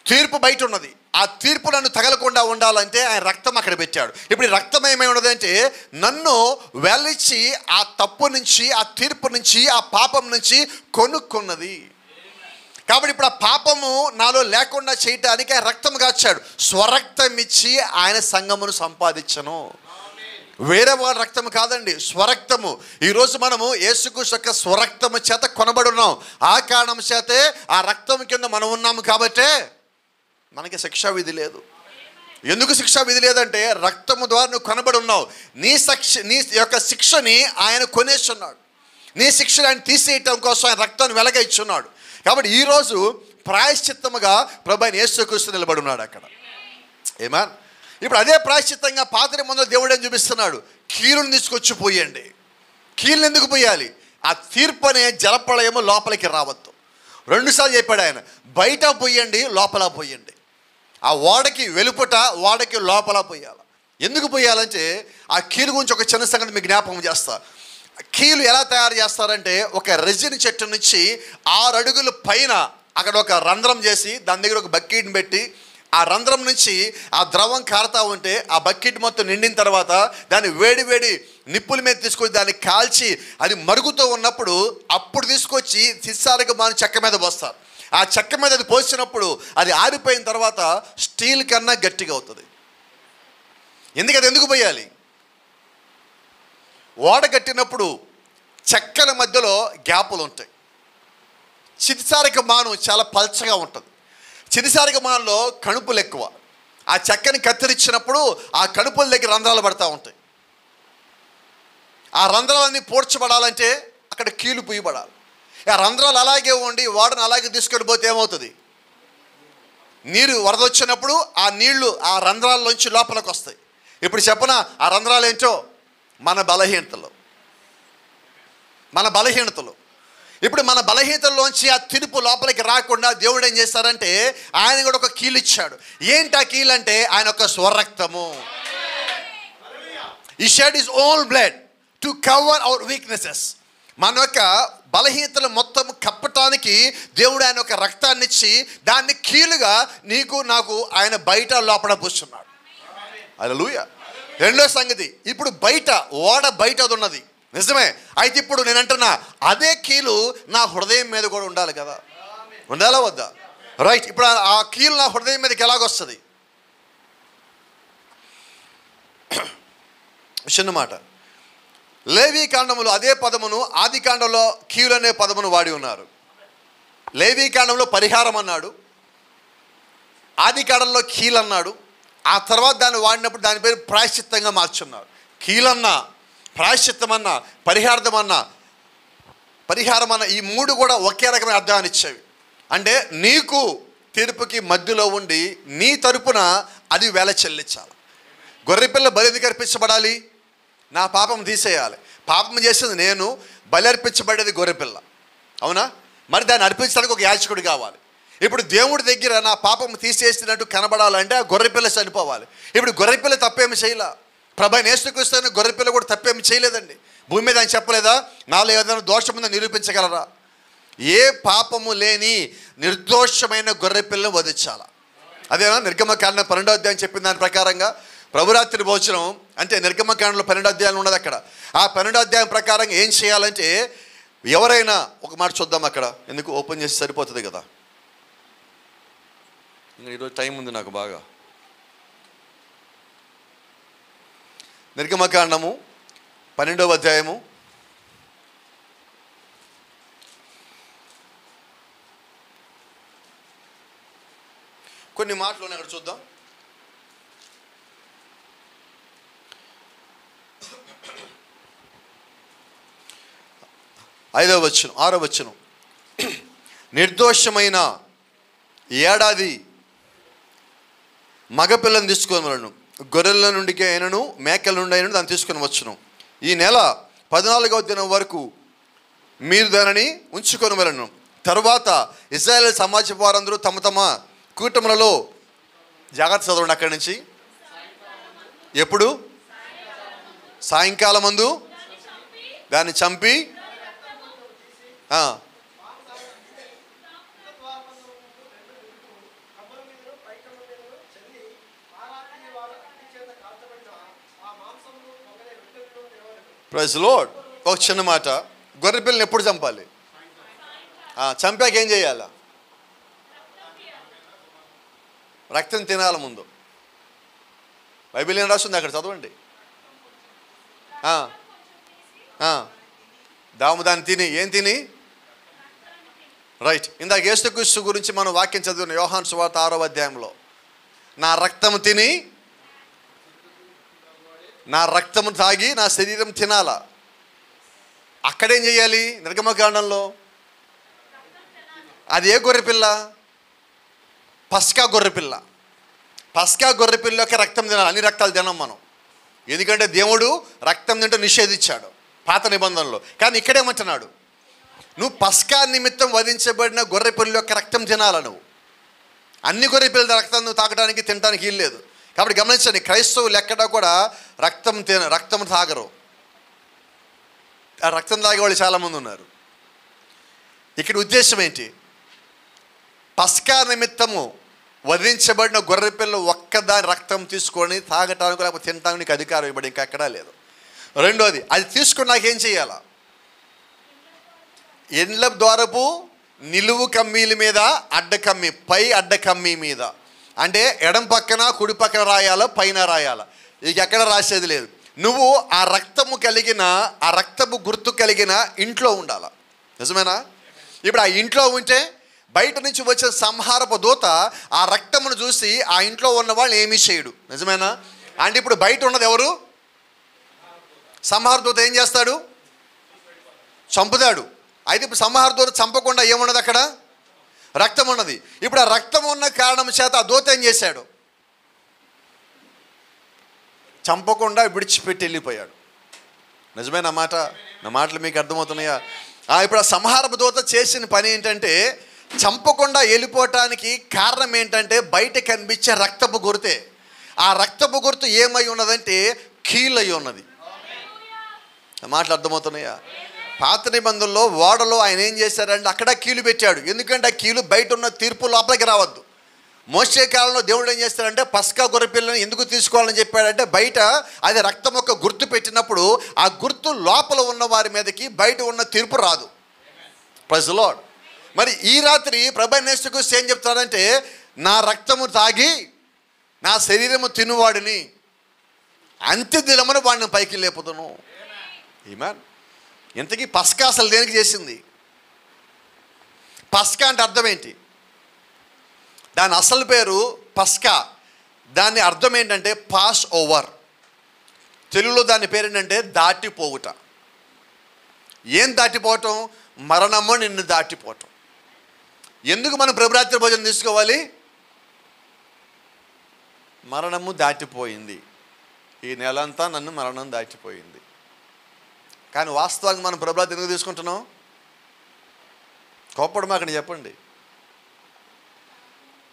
S1: తీర్పు బయట ఉన్నది. ఆ తీర్పు నన్ను తగలకుండా ఉండాలంటే ఆయన రక్తం అక్కడ పెట్టాడు. ఇప్పుడు ఈ రక్తం ఏమై ఉన్నదంటే నన్ను వెలిచి ఆ తప్పు నుంచి, ఆ తీర్పు నుంచి, ఆ పాపం నుంచి కొనుక్కున్నది. కాబట్టి ఇప్పుడు ఆ పాపము నాలో లేకుండా చేయటానికి ఆయన రక్తం కాచాడు. స్వరక్తం ఇచ్చి ఆయన సంఘమును సంపాదించను. వేరే వాళ్ళ రక్తము కాదండి, స్వరక్తము. ఈరోజు మనము యేసుక్రీస్తు యొక్క స్వరక్తము చేత కొనబడి ఉన్నాం. ఆ కారణం చేతే ఆ రక్తం కింద మనం ఉన్నాము. కాబట్టే మనకి శిక్షా విధి లేదు. ఎందుకు శిక్షా విధి లేదంటే రక్తము ద్వారా నువ్వు కొనబడి ఉన్నావు. నీ యొక్క శిక్షని ఆయన కొనేస్తున్నాడు. నీ శిక్షను ఆయన తీసేయటం కోసం ఆయన రక్తాన్ని వెలగా ఇచ్చున్నాడు. కాబట్టి ఈరోజు ప్రాయశ్చిత్తముగా ప్రభువైన యేసుక్రీస్తు నిలబడి ఉన్నాడు అక్కడ. ఏమా ఇప్పుడు అదే ప్రాయశ్చిత్తంగా పాత నిబంధనలో దేవుడు ఏం చూపిస్తున్నాడు? కీలుని తీసుకొచ్చి పోయండి. కీలుని ఎందుకు పోయాలి? ఆ తీర్పు అనే జలప్రళయము లోపలికి రావద్దు. 2 సార్లు చెప్పాడు ఆయన, బయట పోయండి, లోపల పోయండి. ఆ ఓడకి వెలుపట, ఓడకి లోపల పోయాలి. ఎందుకు పోయాలంటే ఆ కీలు గురించి ఒక చిన్న సంగతి మీకు జ్ఞాపకం చేస్తా. కీలు ఎలా తయారు చేస్తారంటే ఒక రెజిన్ చెట్టు నుంచి 6 అడుగుల పైన అక్కడ ఒక రంధ్రం చేసి దాని దగ్గర ఒక బకెట్ని పెట్టి ఆ రంధ్రం నుంచి ఆ ద్రవం కారుతూ ఉంటే ఆ బకెట్ మొత్తం నిండిన తర్వాత దాన్ని వేడి వేడి నిప్పుల మీద తీసుకొచ్చి దాన్ని కాల్చి అది మరుగుతూ ఉన్నప్పుడు అప్పుడు తీసుకొచ్చి సిస్సారికి మాని చెక్క మీద పోస్తారు. ఆ చెక్క మీద అది పోసినప్పుడు అది ఆరిపోయిన తర్వాత స్టీల్ కన్నా గట్టిగా అవుతుంది. ఎందుకు పోయాలి? ఓడ కట్టినప్పుడు చెక్కల మధ్యలో గ్యాపులు ఉంటాయి. చితిసారిక మాను చాలా పల్చగా ఉంటుంది. చితిసారిక మానులో కణుపులు ఎక్కువ. ఆ చెక్కని కత్తిరించినప్పుడు ఆ కణుపుల దగ్గర రంధ్రాలు పడతా ఉంటాయి. ఆ రంధ్రాలన్నీ పూడ్చబడాలంటే అక్కడ కీలు పుయ్యబడాలి. ఆ రంధ్రాలు అలాగే ఉండి ఓడను అలాగే తీసుకొని పోతే ఏమవుతుంది? నీరు వరద వచ్చినప్పుడు ఆ నీళ్లు ఆ రంధ్రాల్లోంచి లోపలికి వస్తాయి. ఇప్పుడు చెప్పనా ఆ రంధ్రాలు ఏంటో? మన బలహీనతలు. ఇప్పుడు మన బలహీనతల్లోంచి ఆ తీర్పు లోపలికి రాకుండా దేవుడు ఏం చేస్తారంటే ఆయన కూడా ఒక కీలు ఇచ్చాడు. ఏంటి ఆ కీలు అంటే ఆయన ఒక స్వరక్తము. He shed his own blood to cover our weaknesses. మన యొక్క బలహీనతలు మొత్తం కప్పటానికి దేవుడు ఆయన ఒక రక్తాన్ని ఇచ్చి దాన్ని కీలుగా నీకు నాకు ఆయన బయట లోపల పూస్తున్నాడు. హల్లెలూయా. రెండో సంగతి, ఇప్పుడు బయట ఓడ బయట అది ఉన్నది నిజమే. అయితే ఇప్పుడు నేను అంటున్నా అదే కీలు నా హృదయం మీద కూడా ఉండాలి కదా. ఉండాలా వద్దా? రైట్. ఇప్పుడు ఆ కీలు నా హృదయం మీదకి ఎలాగొస్తుంది? చిన్న మాట, లేవీ కాండములో అదే పదమును ఆది కాండంలో కీలు అనే పదమును వాడి ఉన్నారు. లేవీ కాండంలో పరిహారం అన్నాడు, ఆది కాండంలో కీలు అన్నాడు. ఆ తర్వాత దాన్ని వాడినప్పుడు దాని పేరు ప్రాయశ్చిత్తంగా మార్చున్నారు. కీలన్నా, ప్రాయశ్చిత్తమన్నా, పరిహారమన్నా ఈ 3 కూడా ఒకే రకమైన అర్థాన్ని ఇచ్చేవి. అంటే నీకు తీర్పుకి మధ్యలో ఉండి నీ తరపున అది వేల చెల్లించాలి. గొర్రెపిల్ల బలి ఎందుకు అర్పించబడాలి? నా పాపం తీసేయాలి. పాపం చేసేది నేను, బలి అర్పించబడేది గొర్రెపిల్ల. అవునా? మరి దాన్ని అర్పించడానికి ఒక యాజకుడు కావాలి. ఇప్పుడు దేవుడి దగ్గర నా పాపం తీసేసినట్టు కనబడాలంటే ఆ గొర్రెపిల్ల చనిపోవాలి. ఇప్పుడు గొర్రెపిల్ల తప్పేమి చేయలే. ప్రభువైన యేసుక్రీస్తు గొర్రెపిల్ల కూడా తప్పేమి చేయలేదండి. భూమి మీద ఆయన చెప్పలేదా నాలో ఏదైనా దోషం ఉందో నిరూపించగలరా? ఏ పాపము లేని నిర్దోషమైన గొర్రెపిల్లను వధించాల. అదేనా నిర్గమకాండం 12వ అధ్యాయం చెప్పిన దాని ప్రకారంగా ప్రభురాత్రి భోజనం అంటే నిర్గమకాండంలో 12 అధ్యాయాలు ఉన్నది. అక్కడ ఆ 12వ అధ్యాయం ప్రకారంగా ఏం చేయాలంటే ఎవరైనా ఒక మాట చూద్దాం అక్కడ, ఎందుకు ఓపెన్ చేసి సరిపోతుంది కదా. ఇంకా ఈరోజు టైం ఉంది నాకు బాగా. నిర్గమకాండము 12వ అధ్యాయము కొన్ని మాటలు ఉన్నాయి అక్కడ చూద్దాం. 5వ వచనం 6వ వచనం, నిర్దోషమైన ఏడాది మగపిల్లని తీసుకొని వెళ్ళను, గొర్రెల నుండి అయినను మేకల నుండి అయినను దాన్ని తీసుకొని వచ్చును. ఈ నెల 14వ దినం వరకు మీరు దానిని ఉంచుకొని వెళ్ళను. తర్వాత ఇశ్రాయేలు సమాజం వారందరూ తమ తమ కూటములలో జాగ్రత్త చదవండి. అక్కడి నుంచి ఎప్పుడు? సాయంకాలం ముందు దాన్ని చంపి ప్రైజ్ లార్డ్. ఒక చిన్న మాట, గొర్రె పిల్లని ఎప్పుడు చంపాలి? చంపాక ఏం చేయాలా? రక్తం తినాల ముందు. బైబిల్ ఏం రాస్తుంది అక్కడ చదవండి. దాన్ని తిని ఏం తిని? రైట్. ఇందాక యేసుక్రీస్తు గురించి మనం వాక్యం చదివిన యోహాను సువార్త 6వ అధ్యాయంలో నా రక్తము తిని నా రక్తము తాగి నా శరీరం తినాలా. అక్కడేం చేయాలి? నిర్గమకాండంలో అది ఏ గొర్రెపిల్ల? పస్కా గొర్రెపిల్ల. పస్కా గొర్రెపిల్ల యొక్క రక్తం తినాలి. అన్ని రక్తాలు తినం మనం, ఎందుకంటే దేవుడు రక్తం తింటూ నిషేధించాడు పాత నిబంధనలో. కానీ ఇక్కడేమంటున్నాడు? నువ్వు పస్కా నిమిత్తం వధించబడిన గొర్రెపిల్ల యొక్క రక్తం తినాలా. నువ్వు అన్ని గొర్రెపిల్లల రక్తం నువ్వు తాగడానికి తినడానికి వీల్లేదు. కాబట్టి గమనించండి, క్రైస్తవులు ఎక్కడా కూడా రక్తం తాగరు. ఆ రక్తం తాగే వాళ్ళు చాలామంది ఉన్నారు. ఇక్కడ ఉద్దేశం ఏంటి? పస్కా నిమిత్తము వధించబడిన గొర్రెపిల్ల ఒక్కదాని రక్తం తీసుకొని తాగటానికి లేకపోతే తినటానికి నీకు అధికారం ఇవ్వడం ఇంకా ఎక్కడా లేదు. రెండోది, అది తీసుకున్నాక ఏం చేయాలా? ఇండ్ల ద్వారపు నిలువు కమ్మీల మీద అడ్డకమ్మి, పై అడ్డకమ్మి మీద, అంటే ఎడం పక్కన కుడి పక్కన రాయాలా, పైన రాయాలా, ఇక ఎక్కడ రాసేది లేదు. నువ్వు ఆ రక్తము కలిగిన, ఆ రక్తపు గుర్తు కలిగిన ఇంట్లో ఉండాలా. నిజమేనా? ఇప్పుడు ఆ ఇంట్లో ఉంటే బయట నుంచి వచ్చే సంహారపు దూత ఆ రక్తమును చూసి ఆ ఇంట్లో ఉన్న వాళ్ళు ఏమీ చేయడు. నిజమేనా? అంటే ఇప్పుడు బయట ఉన్నది ఎవరు? సంహార దూత ఏం చేస్తాడు? చంపుతాడు. అయితే ఇప్పుడు సంహార దూత చంపకుండా ఏమున్నది? అక్కడ రక్తం ఉన్నది. ఇప్పుడు ఆ రక్తం ఉన్న కారణం చేత ఆ దూత ఏం చేశాడు? చంపకుండా విడిచిపెట్టి వెళ్ళిపోయాడు. నిజమే నా మాట? నా మాటలు మీకు అర్థమవుతున్నాయా? ఇప్పుడు ఆ సంహారపు దూత చేసిన పని ఏంటంటే చంపకుండా వెళ్ళిపోవటానికి కారణం ఏంటంటే బయట కనిపించే రక్తపు గుర్తే. ఆ రక్తపు గుర్తు ఏమై ఉన్నదంటే కీలై ఉన్నది. మాటలు అర్థమవుతున్నాయా? పాత నిబంధనలో ఓడలో ఆయన ఏం చేశారంటే అక్కడ కీలు పెట్టాడు. ఎందుకంటే ఆ కీలు బయట ఉన్న తీర్పు లోపలికి రావద్దు. మోషే కాలంలో దేవుడు ఏం చేస్తాడంటే పస్కా గొర్రెపిల్లని ఎందుకు తీసుకోవాలని చెప్పాడంటే బయట అది రక్తం యొక్క గుర్తు పెట్టినప్పుడు ఆ గుర్తు లోపల ఉన్న వారి మీదకి బయట ఉన్న తీర్పు రాదు. Praise the Lord. మరి ఈ రాత్రి ప్రభువైన యేసుక్రీస్తు ఏం చెప్తాడంటే నా రక్తము తాగి నా శరీరము తినువాడిని అంత్య దినమున వాడిని పైకి లేపుదును. ఆమేన్. ఇంతకీ పస్కా అసలు దేనికి చేసింది? పస్కా అంటే అర్థం ఏంటి? దాని అసలు పేరు పస్కా. దాని అర్థం ఏంటంటే పాస్ ఓవర్. తెలుగులో దాని పేరు ఏంటంటే దాటిపోవుట. ఏం దాటిపోవటం? మరణము నిన్ను దాటిపోవటం. ఎందుకు మనం ప్రభురాత్రి భోజనం తీసుకోవాలి? మరణము దాటిపోయింది. ఈ నెలంతా నన్ను మరణం దాటిపోయింది. కానీ వాస్తవానికి మనం ప్రభురాత్రి ఎందుకు తీసుకుంటున్నాం? కోప్పడు మాకని చెప్పండి.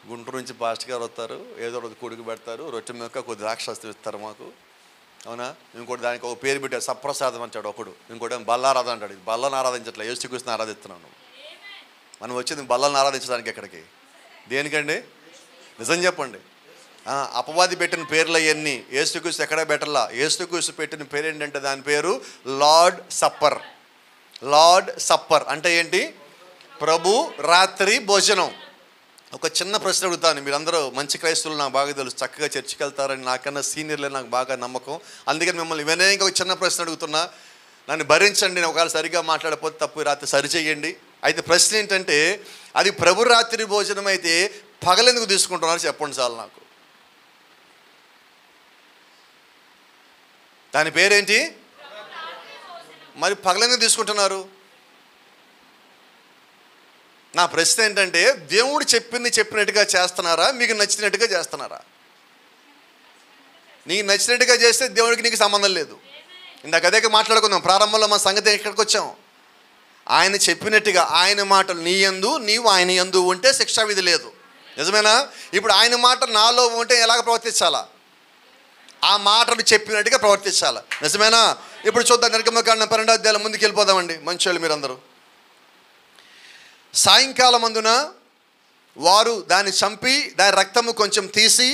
S1: గుంటూరు నుంచి పాస్టర్ గారు వస్తారు, ఏదో రోజు కొడుకు పెడతారు, రొట్టె మెక్క కొద్ది ద్రాక్షాస్తి ఇస్తారు మాకు, అవునా? ఇంకోటి దానికి ఒక పేరు పెట్టాడు, సప్రసాదం అంటాడు ఒకడు, ఇంకోటి బల్లారాధ అంటాడు. బల్లను ఆరాధించట్లే, యేసుక్రీస్తుని ఆరాధిస్తున్నాను. మనం వచ్చింది బల్లను ఆరాధించడానికి. ఎక్కడికి? దేనికండి? నిజం చెప్పండి. అపవాది పెట్టిన పేర్లు అవన్నీ యేసుక్రీస్తు ఎక్కడ పెట్టాలా? యేసుక్రీస్తు పెట్టిన పేరు ఏంటంటే దాని పేరు లార్డ్ సప్పర్. లార్డ్ సప్పర్ అంటే ఏంటి? ప్రభు రాత్రి భోజనం. ఒక చిన్న ప్రశ్న అడుగుతాను. మీరందరూ మంచి క్రైస్తవులు, నాకు బాగా తెలుసు, చక్కగా చర్చికి వెళ్తారని, నాకన్నా సీనియర్లే నాకు బాగా నమ్మకం. అందుకని మిమ్మల్ని వినయంగా ఒక చిన్న ప్రశ్న అడుగుతున్నా, నన్ను భరించండి. నేను ఒకవేళ సరిగ్గా మాట్లాడకపోతే తప్పు రాత్రి సరిచేయండి. అయితే ప్రశ్న ఏంటంటే అది ప్రభు రాత్రి భోజనం అయితే పగలెందుకు తీసుకుంటున్నారు చెప్పండి చాలు నాకు. దాని పేరేంటి? మరి పగలెందుకు తీసుకుంటున్నారు? నా ప్రశ్న ఏంటంటే దేవుడు చెప్పినట్టుగా చేస్తున్నారా, మీకు నచ్చినట్టుగా చేస్తున్నారా? నీకు నచ్చినట్టుగా చేస్తే దేవుడికి నీకు సంబంధం లేదు. ఇందాక అదే మాట్లాడుకుందాం ప్రారంభంలో. మా సంగతి ఎక్కడికి వచ్చాం? ఆయన చెప్పినట్టుగా, ఆయన మాటలు నీ యందు నీవు ఆయన యందు ఉంటే శిక్షా విధి లేదు. నిజమేనా? ఇప్పుడు ఆయన మాట నాలో ఉంటే ఎలాగ ప్రవర్తించాలా? ఆ మాటలు చెప్పినట్టుగా ప్రవర్తించాలా. నిజమేనా? ఇప్పుడు చూద్దాం, నిర్గమకాండం 12వ అధ్యాయం ముందుకు వెళ్ళిపోదామండి. మంచి వాళ్ళు మీరందరూ. సాయంకాలం అందున వారు దాన్ని చంపి దాని రక్తము కొంచెం తీసి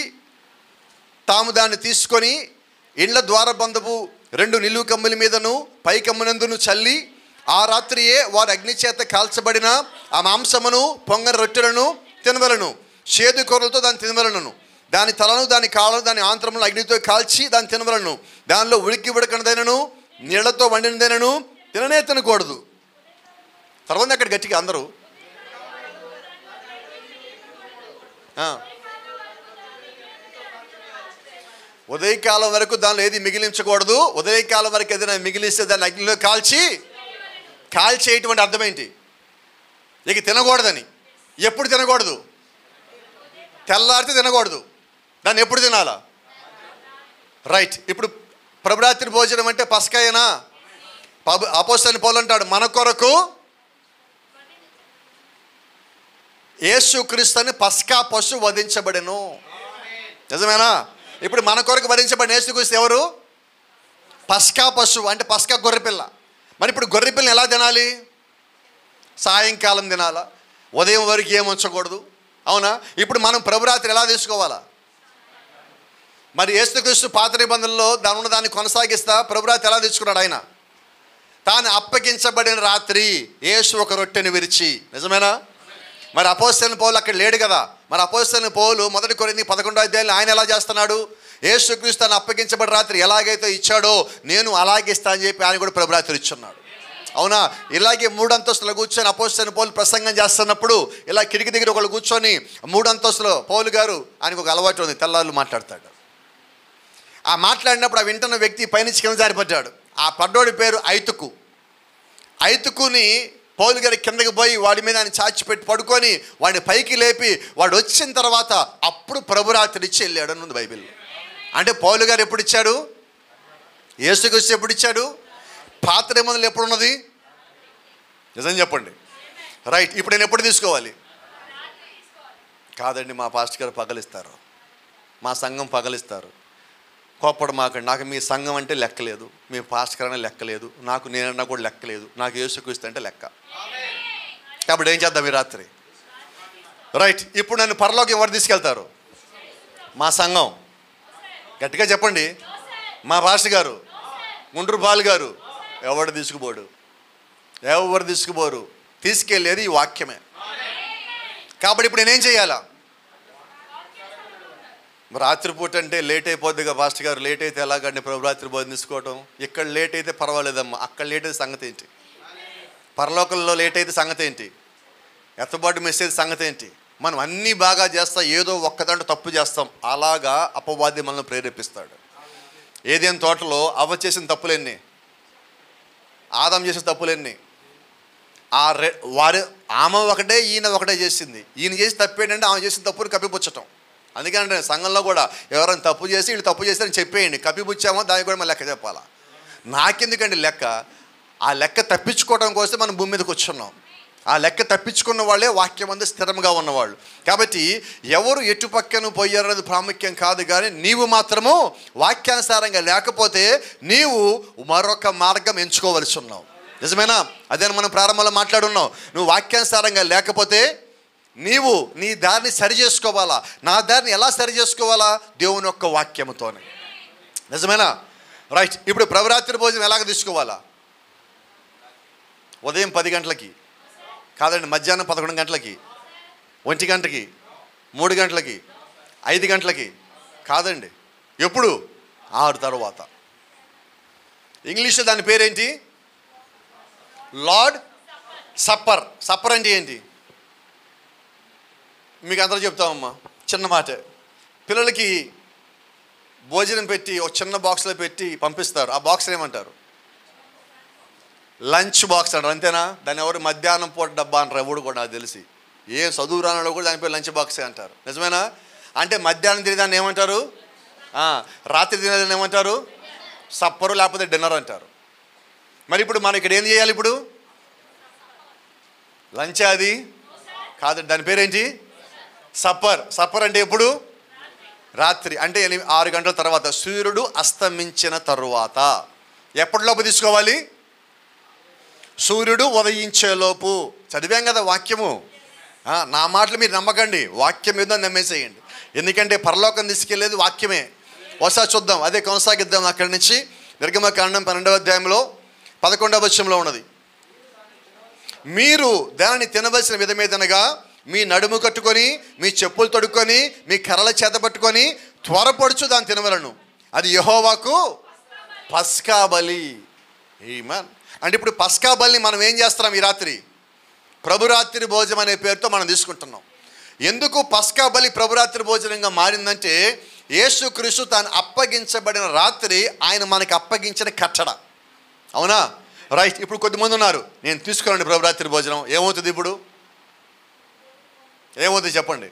S1: తాము దాన్ని తీసుకొని ఇండ్ల ద్వారబంధపు 2 నిలువు కమ్ముల మీదను పై కమ్మునందును చల్లి ఆ రాత్రియే వారు అగ్ని చేత కాల్చబడిన ఆ మాంసమును పొంగని రొట్టెలను తినవలను, చేదు కూరలతో దాన్ని తినవలను, దాని తలను దాని కాళ్ళను దాని ఆంత్రములను అగ్నితో కాల్చి దాన్ని తినవలను, దానిలో ఉడకనిదైనను నీళ్లతో వండినదైనను తిననే తినకూడదు. తర్వాత అక్కడ గట్టిగా అందరూ ఉదయకాలం వరకు దానిలో ఏది మిగిలించకూడదు. ఉదయకాలం వరకు ఏదైనా మిగిలిస్తే దాన్ని అగ్నిలో కాల్చేయటువంటి అర్థం ఏంటి? ఇక తినకూడదని. ఎప్పుడు తినకూడదు? తెల్లారితే తినకూడదు. దాన్ని ఎప్పుడు తినాలా? రైట్. ఇప్పుడు ప్రభురాత్రి భోజనం అంటే పస్కాయేనా? అపోస్తలుడైన పౌలు అంటాడు, మన కొరకు యేసుక్రీస్తుని పస్కా పశువు వధించబడెను. నిజమేనా? ఇప్పుడు మన కొరకు వధించబడిన యేసుక్రీస్తు ఎవరు? పస్కా పశువు అంటే పస్కా గొర్రెపిల్ల. మరి ఇప్పుడు గొర్రెపిల్లని ఎలా తినాలి? సాయంకాలం తినాలా? ఉదయం వరకు ఏం ఉంచకూడదు, అవునా? ఇప్పుడు మనం ప్రభురాత్రి ఎలా తీసుకోవాలా? మరి యేసుక్రీస్తు పాత నిబంధనలో దాన్ని కొనసాగిస్తా ప్రభురాత్రి ఎలా తీసుకున్నాడు? ఆయన తాను అప్పగించబడిన రాత్రి యేసు ఒక రొట్టెను విరిచి. నిజమేనా? మరి అపోస్తలుడైన పౌలు అక్కడ లేడు కదా. మరి అపోస్తలుడైన పౌలు 1 కొరింథీ 11వ అధ్యాయంలో ఆయన ఎలా చేస్తున్నాడు? యేసుక్రీస్తు తాను అప్పగించబడిన రాత్రి ఎలాగైతే ఇచ్చాడో నేను అలాగే ఇస్తా అని చెప్పి ఆయన కూడా ప్రభురాత్రి ఇచ్చున్నాడు, అవునా? ఇలాగే 3 అంతస్తులు కూర్చొని అపోస్తలుడైన పౌలు ప్రసంగం చేస్తున్నప్పుడు ఇలా కిటికీ దగ్గర ఒకళ్ళు కూర్చొని 3 అంతస్తులో పౌలు గారు, ఆయనకు ఒక అలవాటు ఉంది, తెల్లారులు మాట్లాడతాడు. ఆ మాట్లాడినప్పుడు ఆ వింటున్న వ్యక్తి పైనుంచి కింద జారిపడ్డాడు. ఆ పడ్డోడి పేరు ఐతుకుని పౌలు గారి కిందకి పోయి వాడి మీద ఆయన చాచి పెట్టి పడుకొని వాడిని పైకి లేపి వాడు వచ్చిన తర్వాత అప్పుడు ప్రభురాత్రి ఇచ్చి వెళ్ళాడు అని ఉంది బైబిల్. అంటే పౌలు గారు ఎప్పుడు ఇచ్చాడు? యేసుక్రీస్తు ఎప్పుడు ఇచ్చాడు? పాత నిబంధనలు ఎప్పుడు ఉన్నది? నిజం చెప్పండి. రైట్. ఇప్పుడు నేను ఎప్పుడు తీసుకోవాలి? కాదండి, మా పాస్టర్ గారు పగలిస్తారు, మా సంఘం పగలిస్తారు. కోప్పడు మాకండి. నాకు మీ సంఘం అంటే లెక్కలేదు, మీ పాస్టర్ అనే లెక్కలేదు, నాకు నేనన్నా కూడా లెక్కలేదు, నాకు యేసుక్రీస్తు అంటే లెక్క. కాబట్టి ఏం చేద్దాం ఈ రాత్రి? రైట్. ఇప్పుడు నన్ను పరలోకి ఎవరు తీసుకెళ్తారు? మా సంఘం. గట్టిగా చెప్పండి. మా పాస్టర్ గారు, గుంటూరు బాలు గారు. ఎవరు తీసుకుపోరు. తీసుకెళ్ళేది ఈ వాక్యమే. కాబట్టి ఇప్పుడు నేనేం చేయాలా? రాత్రిపూట అంటే లేట్ అయిపోద్దిగా పాస్టర్ గారు. లేట్ అయితే ఎలాగండి ప్రభురాత్రి భోజనం తీసుకోవటం? ఇక్కడ లేట్ అయితే పర్వాలేదమ్మా, అక్కడ లేట్ అయితే సంగతి ఏంటి? పరలోకంలో లేట్ అయితే సంగతి ఏంటి? ఎత్తబాటు మెసేజ్ సంగతి ఏంటి? మనం అన్నీ బాగా చేస్తాం, ఏదో ఒక్కదంట తప్పు చేస్తాం. అలాగా అపవాది మనల్ని ప్రేరేపిస్తాడు. ఏదేం తోటలో అవ్వ చేసిన తప్పులెన్ని, ఆదాం చేసిన తప్పులెన్ని? ఆమె ఒకటే ఈయన ఒకటే చేసింది. ఈయన చేసి తప్పేంటంటే ఆమె చేసిన తప్పుని కప్పిపుచ్చటం. అందుకని సంఘంలో కూడా ఎవరైనా తప్పు చేసి వీళ్ళు తప్పు చేస్తారని చెప్పేయండి, కప్పిపుచ్చామో దానికి కూడా మనం లెక్క చెప్పాలా. నాకెందుకండి లెక్క? ఆ లెక్క తప్పించుకోవడం కోసం మనం భూమి మీదకి వచ్చున్నాం. ఆ లెక్క తప్పించుకున్న వాళ్ళే వాక్యం అందు స్థిరంగా ఉన్నవాళ్ళు. కాబట్టి ఎవరు ఎటుపక్కను పోయారనేది ప్రాముఖ్యం కాదు, కానీ నీవు మాత్రము వాక్యానుసారంగా లేకపోతే నీవు మరొక మార్గం ఎంచుకోవలసి ఉన్నావు. నిజమేనా? అదే మనం ప్రారంభంలో మాట్లాడున్నాం. నువ్వు వాక్యానుసారంగా లేకపోతే నీవు నీ దారిని సరి చేసుకోవాలా. నా దారిని ఎలా సరి చేసుకోవాలా? దేవుని యొక్క వాక్యముతోనే. నిజమేనా? రైట్. ఇప్పుడు ప్రభురాత్రి భోజనం ఎలాగ తీసుకోవాలా? ఉదయం 10 గంటలకి కాదండి, మధ్యాహ్నం 11 గంటలకి, 1 గంటకి, 3 గంటలకి, 5 గంటలకి కాదండి. ఎప్పుడు? 6 తర్వాత. ఇంగ్లీష్లో దాని పేరేంటి? Lord supper. సప్పర్ అంటే ఏంటి? మీకు అందరూ చెప్తామమ్మా, చిన్న మాట. పిల్లలకి భోజనం పెట్టి ఒక చిన్న బాక్స్లో పెట్టి పంపిస్తారు. ఆ బాక్స్ ఏమంటారు? లంచ్ బాక్స్ అంటారు. అంతేనా? దాన్ని ఎవరు మధ్యాహ్నం పూట డబ్బా అంటారు. ఎవడు కూడా నాకు తెలిసి ఏ చదువు రానో కూడా దాని పేరు లంచ్ బాక్సే అంటారు. నిజమేనా? అంటే మధ్యాహ్నం తినేదాన్ని ఏమంటారు? రాత్రి తినేదాన్ని ఏమంటారు? సప్పరు లేకపోతే డిన్నర్ అంటారు. మరి ఇప్పుడు మనం ఇక్కడ ఏం చేయాలి? ఇప్పుడు లంచ్ అది కాదు, దాని పేరేంటి? సప్పర్. సప్పర్ అంటే ఎప్పుడు? రాత్రి. అంటే 6 గంటల తర్వాత, సూర్యుడు అస్తమించిన తరువాత. ఎప్పటిలోపు తీసుకోవాలి? సూర్యుడు ఉదయించేలోపు. చదివాం కదా వాక్యము. నా మాటలు మీరు నమ్మకండి, వాక్యం ఏదో నమ్మేసేయండి. ఎందుకంటే పరలోకం తీసుకెళ్లేది వాక్యమే. ఒకసారి చూద్దాం, అదే కొనసాగిద్దాం. అక్కడి నుంచి నిర్గమకాండం 12వ అధ్యాయంలో 11వ వచనంలో ఉన్నది. మీరు దానిని తినవలసిన విధమేదనగా మీ నడుము కట్టుకొని, మీ చెప్పులు తొడుక్కొని, మీ కర్రల చేత పట్టుకొని త్వరపడుచు దాన్ని తినవలను. అది యెహోవాకు పస్కా బలి. ఆమేన్. అంటే ఇప్పుడు పస్కా బలిని మనం ఏం చేస్తున్నాం? ఈ రాత్రి ప్రభురాత్రి భోజనం అనే పేరుతో మనం తీసుకుంటున్నాం. ఎందుకు పస్కా బలి ప్రభురాత్రి భోజనంగా మారిందంటే, యేసుక్రీస్తు తాను అప్పగించబడిన రాత్రి ఆయన మనకి అప్పగించిన కట్టడ. అవునా? రైట్. ఇప్పుడు కొద్దిమంది ఉన్నారు, నేను తీసుకురండి ప్రభు రాత్రి భోజనం. ఏమవుతుంది ఇప్పుడు? ఏమవుతుంది చెప్పండి?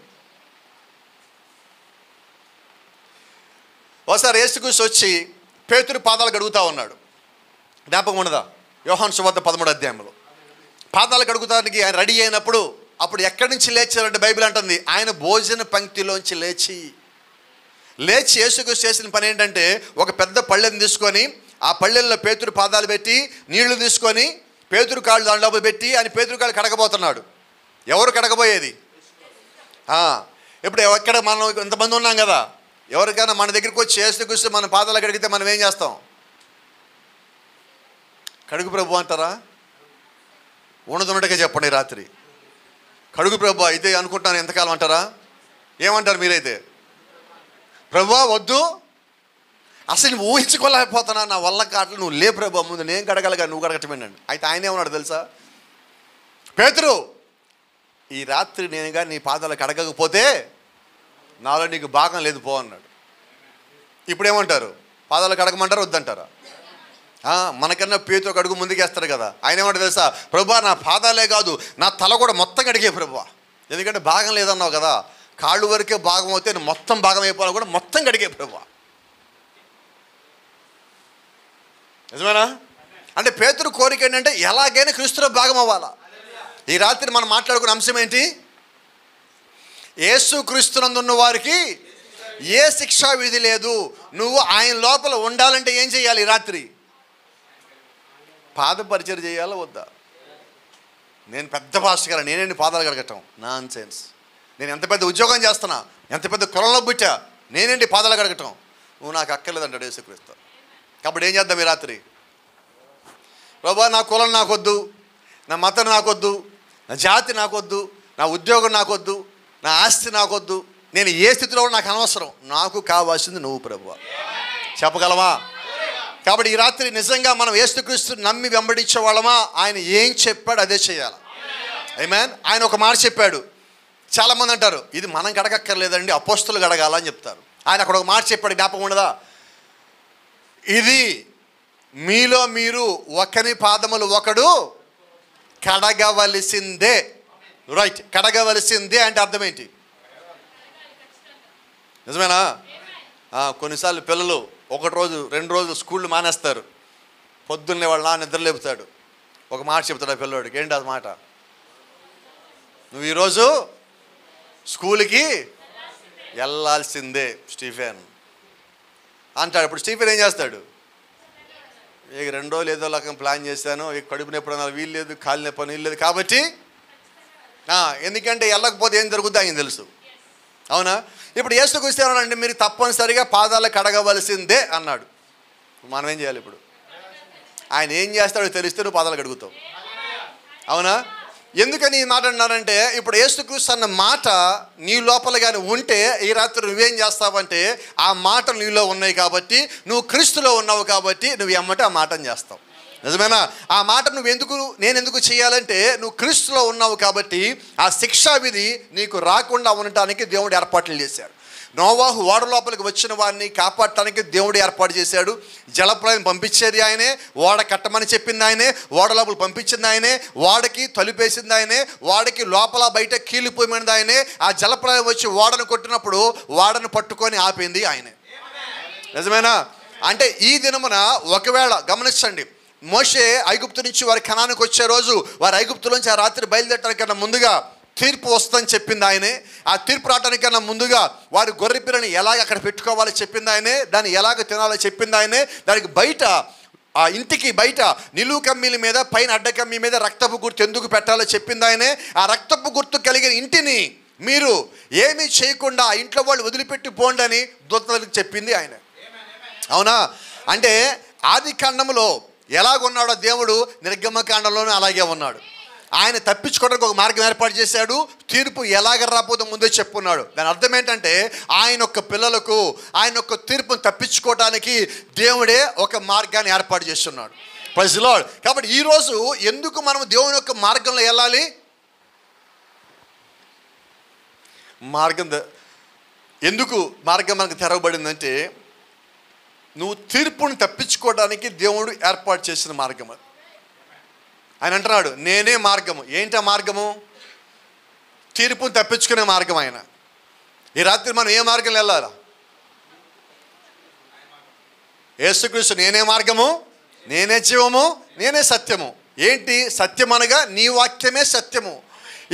S1: ఒకసారి యేసుక్రీస్తు వచ్చి పేతురు పాదాలు కడుగుతూ ఉన్నాడు. జ్ఞాపకం ఉన్నదా? యోహాను సువార్త 13వ అధ్యాయంలో పాదాలు కడుగుతానికి ఆయన రెడీ అయినప్పుడు అప్పుడు ఎక్కడి నుంచి లేచారంటే బైబిల్ అంటుంది ఆయన భోజన పంక్తిలోంచి లేచి యేసుక్రీస్తు చేసిన పని ఏంటంటే ఒక పెద్ద పళ్ళెని తీసుకొని ఆ పళ్ళెల్లో పేతురు పాదాలు పెట్టి నీళ్లు తీసుకొని పేతురు కాళ్ళు దాంట్లో పెట్టి ఆయన పేతురు కాళ్ళు కడగబోతున్నాడు. ఎవరు కడగబోయేది? ఇప్పుడు ఎక్కడ మనం ఇంతమంది ఉన్నాం కదా, ఎవరికైనా మన దగ్గరికి వచ్చి యేసుక్రీస్తు మన పాదాలు కడిగితే మనం ఏం చేస్తాం? కడుగు ప్రభు అంటారా? ఉన్నదన్నట్టుగా చెప్పండి రాత్రి. కడుగు ప్రభు అయితే అనుకుంటాను ఎంతకాలం అంటారా? ఏమంటారు మీరైతే? ప్రభువా వద్దు, అసలు నువ్వు ఊహించుకోలేకపోతున్నా, నా వల్ల కాట్లు, నువ్వు లే ప్రభు, ముందు నేను కడగలగా, నువ్వు కడగటమేనండి. అయితే ఆయనే ఉన్నాడు తెలుసా, పేతురు ఈ రాత్రి నేనుగా నీ పాదాలు కడగకపోతే నాలో నీకు భాగం లేదు పో అన్నాడు. ఇప్పుడు ఏమంటారు? పాదాలు కడగమంటారా వద్దంటారా? మనకన్నా పేతురు ఒక అడుగు ముందుకేస్తాడు కదా. ఆయన ఏమంటారు తెలుసా? ప్రభువా నా పాదాలే కాదు నా తల కూడా మొత్తం కడిగే ప్రభువా, ఎందుకంటే భాగం లేదన్నావు కదా, కాళ్ళు వరకే భాగం అవుతే నేను మొత్తం భాగం అయిపోయినా కూడా మొత్తం కడిగే ప్రభువా. నిజమేనా? అంటే పేతురు కోరిక ఏంటంటే ఎలాగైనా క్రీస్తులో భాగం అవ్వాలా. ఈ రాత్రి మనం మాట్లాడుకున్న అంశం ఏంటి? యేసు క్రీస్తునందున్న వారికి ఏ శిక్షా విధి లేదు. నువ్వు ఆయన లోపల ఉండాలంటే ఏం చేయాలి? ఈ రాత్రి పాద పరిచయం చేయాలా వద్దా? నేను పెద్ద పాస్టర్ గారు, నేనేంటి పాదాలు కడగటం? Non sense. నేను ఎంత పెద్ద ఉద్యోగం చేస్తున్నా, ఎంత పెద్ద కులంలో పుట్టా, నేనేంటి పాదాలు కడగటం? నువ్వు నాకు అక్కర్లేదంటాడు యేసుక్రీస్తు. కాబట్టి ఏం చేద్దాం ఈ రాత్రి? ప్రభువా నా కులం నాకొద్దు, నా మతం నాకొద్దు, నా జాతి నాకొద్దు, నా ఉద్యోగం నాకొద్దు, నా ఆస్తి నాకొద్దు, నేను ఏ స్థితిలో నాకు అనవసరం, నాకు కావాల్సింది నువ్వు ప్రభువా. చెప్పగలవా? కాబట్టి ఈ రాత్రి నిజంగా మనం యేసుక్రీస్తు నమ్మి వెంబడించే వాళ్ళమా? ఆయన ఏం చెప్పాడు అదే చేయాలి. ఆమేన్. ఆయన ఒక మాట చెప్పాడు. చాలామంది అంటారు ఇది మనం కడగక్కర్లేదండి, అపోస్తులు కడగాలని చెప్తారు. ఆయన అక్కడ ఒక మాట చెప్పాడు, జ్ఞాపకం ఉండదా? ఇది మీలో మీరు ఒకని పాదములు ఒకడు కడగవలసిందే. రైట్. కడగవలసిందే అంటే అర్థం ఏంటి? నిజమేనా? కొన్నిసార్లు పిల్లలు 1 రోజు 2 రోజులు స్కూళ్ళు మానేస్తారు. పొద్దున్నే వాళ్ళ నాన్న నిద్ర లేపుతాడు, ఒక మాట చెప్తాడు ఆ పిల్లవాడికి. ఏంటి అది మాట? నువ్వు ఈరోజు స్కూల్కి వెళ్ళాల్సిందే స్టీఫెన్ అంటాడు. ఇప్పుడు స్టీఫెన్ ఏం చేస్తాడు? ఇక 2 రోజులు ఏదో రకం ప్లాన్ చేశాను, ఇక కడుపు నొప్పి అన్నారు, వీలు లేదు, కాలు నొప్పి వీలు లేదు, కాబట్టి ఎందుకంటే వెళ్ళకపోతే ఏం జరుగుతుందో ఆయన తెలుసు. అవునా? ఇప్పుడు యేసుక్రీస్తు ఏమన్నాడంటే మీరు తప్పనిసరిగా పాదాలు కడగవలసిందే అన్నాడు. మనం ఏం చేయాలి ఇప్పుడు? ఆయన ఏం చేస్తాడో తెలిస్తే నువ్వు పాదాలు కడుగుతావు. అవునా? ఎందుకని ఈ మాట అన్నారంటే ఇప్పుడు యేసుక్రీస్తు అన్న మాట నీ లోపల కానీ ఉంటే ఈ రాత్రి నువ్వేం చేస్తావంటే ఆ మాటలు నీలో ఉన్నాయి కాబట్టి, నువ్వు క్రీస్తులో ఉన్నావు కాబట్టి నువ్వు ఎమ్మటే ఆ మాటను చేస్తావు. నిజమేనా? ఆ మాట నేను ఎందుకు చేయాలంటే నువ్వు క్రీస్తులో ఉన్నావు కాబట్టి ఆ శిక్షా విధి నీకు రాకుండా ఉండటానికి దేవుడు ఏర్పాట్లు చేశాడు. నోవాహు ఓడ లోపలికి వచ్చిన వారిని కాపాడటానికి దేవుడు ఏర్పాటు చేశాడు. జలప్రలయం పంపించేది ఆయనే, ఓడ కట్టమని చెప్పింది ఆయనే, ఓడ లోపల పంపించింది ఆయనే, ఓడకి తలుపేసింది ఆయనే, ఓడకి లోపల బయట కీలిపోయినది ఆయనే. ఆ జలప్రలయం వచ్చి ఓడను కొట్టినప్పుడు ఓడను పట్టుకొని ఆపింది ఆయనే. నిజమేనా? అంటే ఈ దినమున ఒకవేళ గమనించండి, మోషే ఐగుప్తు నుంచి వారి కనానికి వచ్చే రోజు వారి ఐగుప్తు నుంచి ఆ రాత్రి బయలుదేరటానికన్నా ముందుగా తీర్పు వస్తుందని చెప్పింది ఆయనే. ఆ తీర్పు రావడానికన్నా ముందుగా వారి గొర్రె పిల్లని ఎలాగ అక్కడ పెట్టుకోవాలో చెప్పింది ఆయనే, దాన్ని ఎలాగ తినాలో చెప్పింది ఆయనే. దానికి బయట ఆ ఇంటికి బయట నిలువు కమ్మీల మీద పైన అడ్డకమ్మీ మీద రక్తపు గుర్తు ఎందుకు పెట్టాలో చెప్పింది ఆయనే. ఆ రక్తపు గుర్తు కలిగిన ఇంటిని మీరు ఏమీ చేయకుండా ఆ ఇంట్లో వాళ్ళు వదిలిపెట్టి పోండి అని దూతలకు చెప్పింది ఆయన. అవునా? అంటే ఆది కాండములో ఎలాగున్నాడో దేవుడు నిర్గమకాండంలోనే అలాగే ఉన్నాడు. ఆయన తప్పించుకోవడానికి ఒక మార్గం ఏర్పాటు చేశాడు. తీర్పు ఎలాగ రాబోదో ముందే చెప్పున్నాడు. దాని అర్థం ఏంటంటే ఆయన యొక్క పిల్లలకు ఆయన యొక్క తీర్పును తప్పించుకోవడానికి దేవుడే ఒక మార్గాన్ని ఏర్పాటు చేస్తున్నాడు. Praise the Lord. కాబట్టి ఈరోజు ఎందుకు మనం దేవుని యొక్క మార్గంలో వెళ్ళాలి? ఎందుకు మార్గం మనకు తెరవబడిందంటే నువ్వు తీర్పుని తప్పించుకోవడానికి దేవుడు ఏర్పాటు చేసిన మార్గం అది. ఆయన అంటున్నాడు నేనే మార్గము. ఏంటి ఆ మార్గము? తీర్పుని తప్పించుకునే మార్గం ఆయన. ఈ రాత్రి మనం ఏ మార్గంలో వెళ్ళాలా? యేసుక్రీస్తు నేనే మార్గము, నేనే జీవము, నేనే సత్యము. ఏంటి సత్యం అనగా నీ వాక్యమే సత్యము.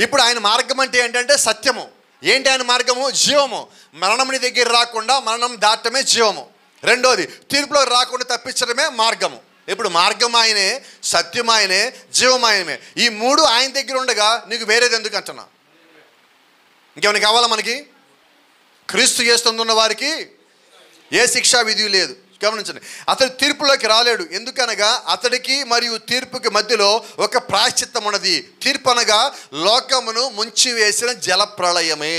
S1: ఇప్పుడు ఆయన మార్గం అంటే ఏంటంటే సత్యము. ఏంటి ఆయన మార్గము? జీవము. మరణం నీ దగ్గర రాకుండా మరణం దాటమే జీవము. రెండోది తీర్పులో రాకుండా తప్పించడమే మార్గము. ఇప్పుడు మార్గం ఆయనే, సత్యం ఆయనే, జీవం ఆయనే. ఈ మూడు ఆయన దగ్గర ఉండగా నీకు వేరేది ఎందుకు అంటున్నా? ఇంకేమైనా కావాలా మనకి? క్రీస్తు యేసునందున్న వారికి ఏ శిక్షా విధి లేదు. గమనించండి, అతడు తీర్పులోకి రాలేడు. ఎందుకనగా అతడికి మరియు తీర్పుకి మధ్యలో ఒక ప్రాయశ్చిత్తం ఉన్నది. తీర్పు అనగా లోకమును ముంచివేసిన జలప్రళయమే.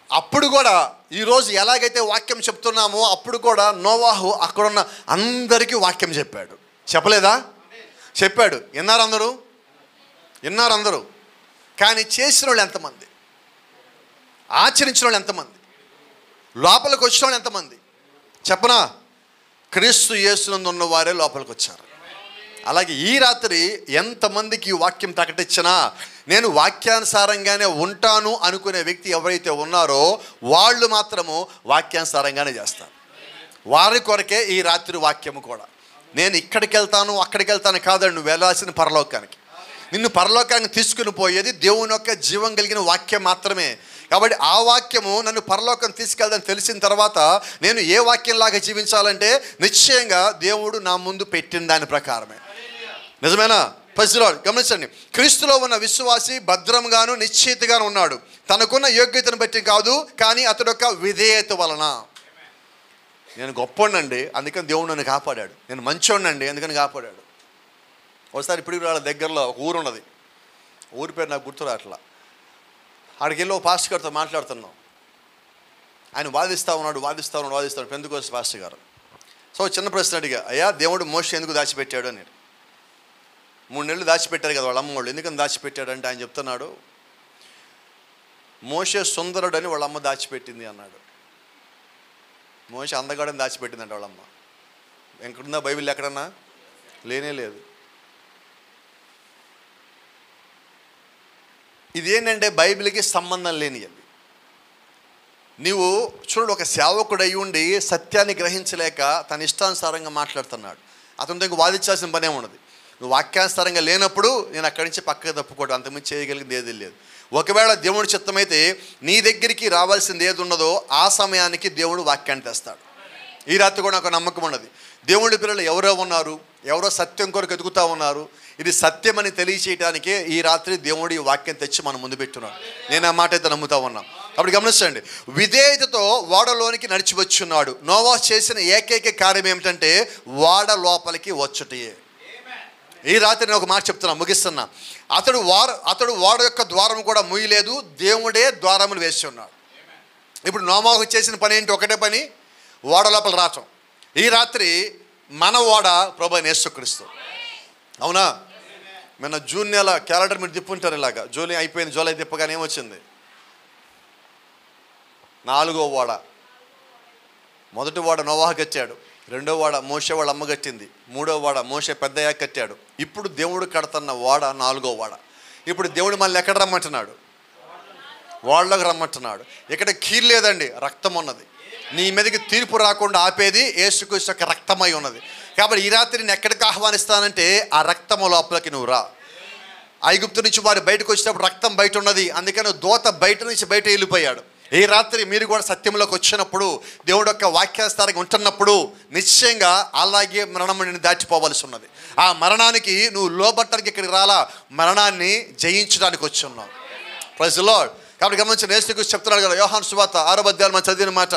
S1: అప్పుడు కూడా ఈరోజు ఎలాగైతే వాక్యం చెప్తున్నామో అప్పుడు కూడా నోవాహు అక్కడున్న అందరికీ వాక్యం చెప్పాడు. చెప్పలేదా? చెప్పాడు. విన్నారు అందరూ. కానీ చేసిన వాళ్ళు ఎంతమంది? ఆచరించిన వాళ్ళు ఎంతమంది? లోపలికి వచ్చిన వాళ్ళు ఎంతమంది చెప్పనా? క్రీస్తు యేసునందు ఉన్న వారే లోపలికి వచ్చారు. అలాగే ఈ రాత్రి ఎంతమందికి వాక్యం ప్రకటించినా నేను వాక్యానుసారంగానే ఉంటాను అనుకునే వ్యక్తి ఎవరైతే ఉన్నారో వాళ్ళు మాత్రము వాక్యానుసారంగానే చేస్తారు. వారి కొరకే ఈ రాత్రి వాక్యము కూడా. నేను ఇక్కడికి వెళ్తాను అక్కడికి వెళ్తాను కాదండి, నువ్వు వెళ్ళాల్సిన పరలోకానికి. నిన్ను పరలోకానికి తీసుకుని పోయేది దేవుని యొక్క జీవం కలిగిన వాక్యం మాత్రమే. కాబట్టి ఆ వాక్యము నన్ను పరలోకం తీసుకెళ్దని తెలిసిన తర్వాత నేను ఏ వాక్యంలాగా జీవించాలంటే నిశ్చయంగా దేవుడు నా ముందు పెట్టిన దాని ప్రకారమే. నిజమేనా? ప్రజలాడు గమనించండి, క్రీస్తులో ఉన్న విశ్వాసి భద్రంగాను నిశ్చితగాను ఉన్నాడు. తనకున్న యోగ్యతను బట్టి కాదు, కానీ అతడు యొక్క విధేయత వలన. నేను గొప్పోడినండి అందుకని దేవుడు నన్ను కాపాడాడు, నేను మంచోడినండి అందుకని కాపాడాడు. ఒకసారి ఇప్పుడు వాళ్ళ దగ్గరలో ఒక ఊరు ఉన్నది, ఊరి పేరు నాకు గుర్తు రావట్లా. ఆడికి వెళ్ళి పాస్టర్ గారితో మాట్లాడుతున్నాం. ఆయన వాదిస్తూ ఉన్నాడు పెంతెకోస్తు పాస్టర్ గారు. సో చిన్న ప్రశ్న అడిగా, అయ్యా దేవుడు మోషే ఎందుకు దాచిపెట్టాడు అని. 3 నెలలు దాచిపెట్టారు కదా వాళ్ళ అమ్మ వాళ్ళు, ఎందుకని దాచిపెట్టాడు అంటే ఆయన చెప్తున్నాడు మోషే సుందరుడు అని వాళ్ళ అమ్మ దాచిపెట్టింది అన్నాడు. మోషే అందగాడని దాచిపెట్టిందంట వాళ్ళమ్మ. ఎక్కడుందా బైబిల్? ఎక్కడన్నా లేనే లేదు. ఇదేంటంటే బైబిల్కి సంబంధం లేని అది. నీవు చూడు, ఒక సేవకుడు అయి ఉండి సత్యాన్ని గ్రహించలేక తన ఇష్టానుసారంగా మాట్లాడుతున్నాడు. అతనితో ఇంక వాదించాల్సిన పనే ఉన్నది. నువ్వు వాక్యానుసారంగా లేనప్పుడు నేను అక్కడి నుంచి పక్కకు తప్పుకోవడం, అంతకుమించి చేయగలిగింది ఏది లేదు. ఒకవేళ దేవుడి చిత్తమైతే నీ దగ్గరికి రావాల్సింది ఏది ఉన్నదో ఆ సమయానికి దేవుడు వాక్యాన్ని తెస్తాడు. ఈ రాత్రి కూడా నాకు నమ్మకం ఉన్నది. దేవుడి పిల్లలు ఎవరో ఉన్నారు, ఎవరో సత్యం కొరకు ఎదుగుతూ ఉన్నారు. ఇది సత్యమని తెలియచేయడానికే ఈ రాత్రి దేవుడి వాక్యం తెచ్చి మనం ముందు పెట్టున్నాడు. నేను ఆ మాట అయితే నమ్ముతా ఉన్నాం. అప్పుడు గమనించండి, విధేయతతో ఓడలోనికి నడిచి వచ్చున్నాడు. నోవాహు చేసిన ఏకైక కార్యం ఏమిటంటే ఓడ లోపలికి వచ్చుటయే. ఈ రాత్రి నేను ఒక మాట చెప్తున్నా, ముగిస్తున్నా. అతడు ఓడ యొక్క ద్వారం కూడా ముయ్యలేదు, దేవుడే ద్వారములు వేసి ఉన్నాడు. ఇప్పుడు నోవాహు చేసిన పని ఏంటి? ఒకటే పని, ఓడ లోపల రావటం. ఈ రాత్రి మన ఓడ ప్రభువైన యేసుక్రీస్తు. అవునా? మన జూన్ నెల క్యాలెండర్ మీరు తిప్పుంటారు ఇలాగా. జూలై అయిపోయింది, జూలై తిప్పగానే ఏమొచ్చింది? 4వ ఓడ. మొదటి ఓడ నోవాహు కట్టాడు, 2వ ఓడ మోషే వాళ్ళ అమ్మ కట్టింది, 3వ ఓడ మోషే పెద్దయ్య కట్టాడు. ఇప్పుడు దేవుడు కడుతున్న ఓడ 4వ ఓడ. ఇప్పుడు దేవుడు మళ్ళీ ఎక్కడ రమ్మంటున్నాడు? ఓడలోకి రమ్మంటున్నాడు. ఇక్కడ కీలు లేదండి, రక్తం ఉన్నది. నీ మీదకి తీర్పు రాకుండా ఆపేది యేసుక్రీస్తు యొక్క రక్తమై ఉన్నది. కాబట్టి ఈ రాత్రి నేను ఎక్కడికి ఆహ్వానిస్తానంటే ఆ రక్తము లోపలికి నువ్వు రా. ఐగుప్తు నుంచి వారు బయటకు వచ్చినప్పుడు రక్తం బయట ఉన్నది, అందుకని దూత బయట నుంచి బయట వెళ్ళిపోయాడు. ఈ రాత్రి మీరు కూడా సత్యంలోకి వచ్చినప్పుడు, దేవుడు యొక్క వాక్యాస్తారంగా ఉంటున్నప్పుడు నిశ్చయంగా అలాగే మరణం నిన్ను దాటిపోవాల్సి ఉన్నది. ఆ మరణానికి నువ్వు లోబట్టడానికి ఇక్కడికి రాలా, మరణాన్ని జయించడానికి వచ్చి ఉన్నావు. Praise the Lord. కాబట్టి గమనించిన యేసుక్రీస్తు చెప్తున్నాడు కదా, యోహాను సువార్త 6వ అధ్యాయం మనం చదివిన మాట,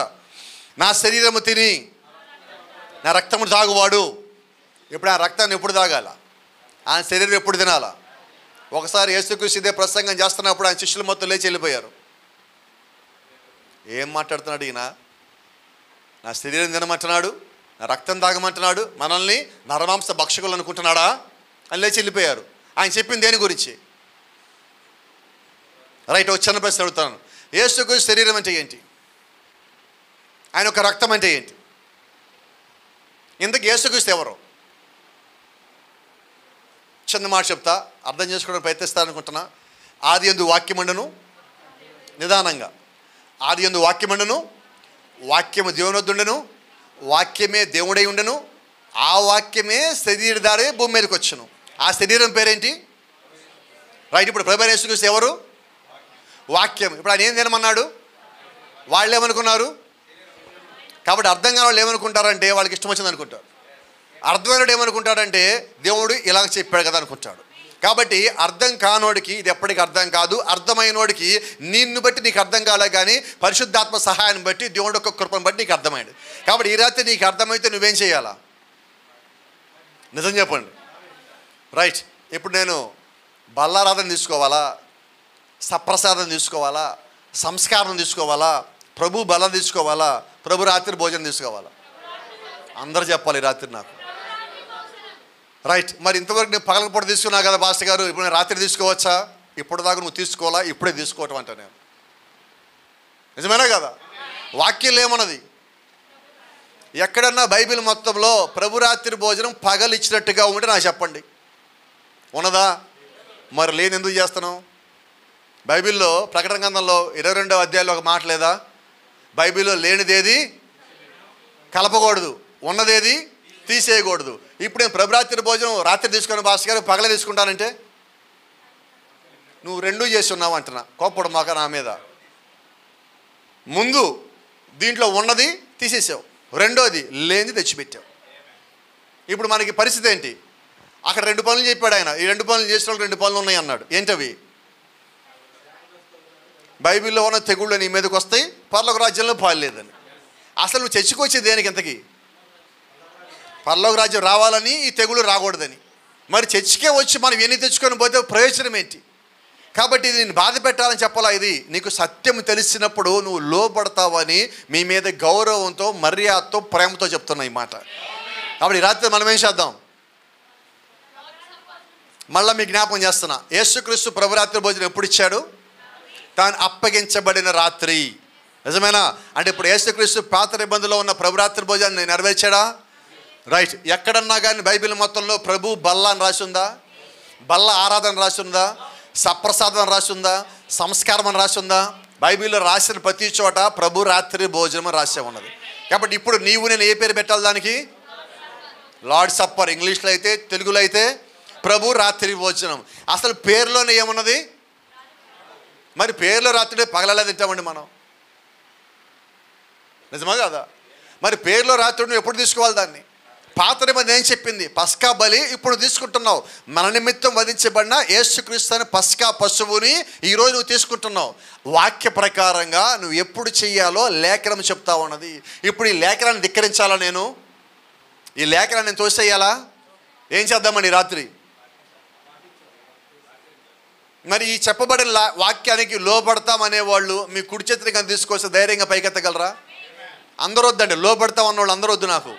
S1: నా శరీరము తిని నా రక్తము తాగువాడు. ఇప్పుడు ఆ రక్తాన్ని ఎప్పుడు తాగాల? ఆయన శరీరం ఎప్పుడు తినాలా? ఒకసారి యేసుక్రీస్తు ఇదే ప్రసంగం చేస్తున్నప్పుడు ఆయన శిష్యులు మొత్తం లేచి వెళ్ళిపోయారు. ఏం మాట్లాడుతున్నాడు ఈయన? నా శరీరం తినమంటున్నాడు, నా రక్తం తాగమంటున్నాడు, మనల్ని నరమాంస భక్షకులు అనుకుంటున్నాడా అని లేచి వెళ్ళిపోయారు. ఆయన చెప్పింది దేని గురించి? రైట్, ఒక చిన్న ప్రశ్న అడుగుతాను. యేసుక్రీస్తు శరీరం అంటే ఏంటి? ఆయన యొక్క రక్తం అంటే ఏంటి? ఇంతకు యేసుక్రీస్తు ఎవరు? చిన్న మాట చెప్తా, అర్థం చేసుకోవడానికి ప్రయత్నిస్తాననుకుంటున్నా. ఆది యందు వాక్యముండెను, నిదానంగా, ఆది యందు వాక్యముండెను, వాక్యము దేవునొద్దుండెను, వాక్యమే దేవుడై ఉండెను, ఆ వాక్యమే శరీరధారే భూమి మీదకి వచ్చును. ఆ శరీరం పేరేంటి? రైట్. ఇప్పుడు ప్రభువైన యేసుక్రీస్తు ఎవరు? వాక్యం. ఇప్పుడు ఆయన ఏం తినమన్నాడు? వాళ్ళు ఏమనుకున్నారు? కాబట్టి అర్థం కాని వాళ్ళు ఏమనుకుంటారంటే వాళ్ళకి ఇష్టం వచ్చింది అనుకుంటారు. అర్థమైనడు ఏమనుకుంటాడంటే దేవుడు ఇలాగ చెప్పాడు కదా అనుకుంటాడు. కాబట్టి అర్థం కానోడికి ఇది ఎప్పటికీ అర్థం కాదు. అర్థమైనోడికి నిన్ను బట్టి నీకు అర్థం కాలే, కానీ పరిశుద్ధాత్మ సహాయాన్ని బట్టి దేవుడి యొక్క కృపను బట్టి నీకు అర్థమైంది. కాబట్టి ఈ రాత్రి నీకు అర్థమైతే నువ్వేం చేయాలా? నిజం చెప్పండి. రైట్. ఇప్పుడు నేను బల్లారాధన తీసుకోవాలా, సప్రసాదం తీసుకోవాలా, సంస్కారం తీసుకోవాలా, ప్రభు బలం తీసుకోవాలా, ప్రభు రాత్రి భోజనం తీసుకోవాలా? అందరూ చెప్పాలి ఈ రాత్రి నాకు. రైట్. మరి ఇంతవరకు నేను పగలపూట తీసుకున్నా కదా పాస్టర్ గారు, ఇప్పుడు నేను రాత్రి తీసుకోవచ్చా? ఇప్పుడు దాకా నువ్వు తీసుకోవాలా, ఇప్పుడే తీసుకోవటం అంట. నేను నిజమేనా కదా? వాక్యం ఏమన్నది? ఎక్కడన్నా బైబిల్ మొత్తంలో ప్రభు రాత్రి భోజనం పగలు ఇచ్చినట్టుగా ఉంటే నాకు చెప్పండి. ఉన్నదా? మరి లేని ఎందుకు చేస్తున్నావు? బైబిల్లో ప్రకటన గ్రంథంలో 22వ అధ్యాయంలో ఒక మాట లేదా? బైబిల్లో లేనిదేది కలపకూడదు, ఉన్నదేది తీసేయకూడదు. ఇప్పుడు నేను ప్రభురాత్రి భోజనం రాత్రి తీసుకుని భాస్కర్ గారు పగలే తీసుకుంటానంటే నువ్వు రెండూ చేసి ఉన్నావు అంటున్నా. కోప్పడు మాక నా మీద. ముందు దీంట్లో ఉన్నది తీసేసావు, రెండోది లేనిది తెచ్చిపెట్టావు. ఇప్పుడు మనకి పరిస్థితి ఏంటి? అక్కడ 2 పనులు చెప్పాడు ఆయన. ఈ 2 పనులు చేసిన వాళ్ళు 2 పనులు ఉన్నాయి అన్నాడు. ఏంటవి? బైబిల్లో ఉన్న తెగుళ్ళు నీ మీదకి వస్తాయి, పరలోక రాజ్యంలో పాలు లేదని. అసలు నువ్వు చర్చకొచ్చేది దేనికి? ఇంతకీ పరలోక రాజ్యం రావాలని, ఈ తెగులు రాకూడదని. మరి చర్చికే వచ్చి మనం ఎన్ని తెచ్చుకొని పోతే ప్రయోజనం ఏంటి? కాబట్టి ఇది నేను బాధ పెట్టాలని చెప్పాలా? ఇది నీకు సత్యం తెలిసినప్పుడు నువ్వు లోపడతావని మీ మీద గౌరవంతో, మర్యాదతో, ప్రేమతో చెప్తున్నా ఈ మాట. కాబట్టి రాత్రి మనం ఏం చేద్దాం? మళ్ళీ మీ జ్ఞాపకం చేస్తున్నా. యేసుక్రీస్తు ప్రభురాత్రి భోజనం ఎప్పుడు ఇచ్చాడు? తాను అప్పగించబడిన రాత్రి. నిజమేనా? అంటే ఇప్పుడు యేసుక్రీస్తు పాత నిబంధనలో ఉన్న ప్రభురాత్రి భోజనాన్ని నెరవేర్చాడా? రైట్. ఎక్కడన్నా కానీ బైబిల్ మొత్తంలో ప్రభు బల్ల అని రాసి ఉందా? బల్ల ఆరాధన రాసి ఉందా? సప్రసాదం రాసి ఉందా? సంస్కారం అని రాసి ఉందా? బైబిల్లో రాసిన ప్రతి చోట ప్రభు రాత్రి భోజనం రాసే ఉన్నది. కాబట్టి ఇప్పుడు నీవు నేను ఏ పేరు పెట్టాలి దానికి? Lord supper. ఇంగ్లీష్లో అయితే, తెలుగులో అయితే ప్రభు రాత్రి భోజనం. అసలు పేరులోనే ఏమున్నది? మరి పేరులో రాత్రి పగలలా తింటామండి మనం. నిజమా కదా? మరి పేరులో రాత్రి నువ్వు ఎప్పుడు తీసుకోవాలి దాన్ని? పాత నిబంధన ఏం చెప్పింది? పస్కా బలి ఇప్పుడు తీసుకుంటున్నావు. మన నిమిత్తం వధించబడిన యేసుక్రీస్తు అనే పస్కా పశువుని ఈరోజు నువ్వు తీసుకుంటున్నావు. వాక్య ప్రకారంగా నువ్వు ఎప్పుడు చెయ్యాలో లేఖనం చెప్తా ఉన్నది. ఇప్పుడు ఈ లేఖనాన్ని ధిక్కరించాలా? నేను ఈ లేఖనాన్ని నేను తోసేయాలా? ఏం చేద్దామని రాత్రి? మరి ఈ చెప్పబడిన వాక్యానికి లోపడతామనే వాళ్ళు మీ కుడి చేతిని కానీ తీసుకొస్తే ధైర్యంగా పైకెత్తగలరా? అందరూ వద్దండి. లోపడతాం అన్నవాళ్ళు అందరూ వద్దు. నాకు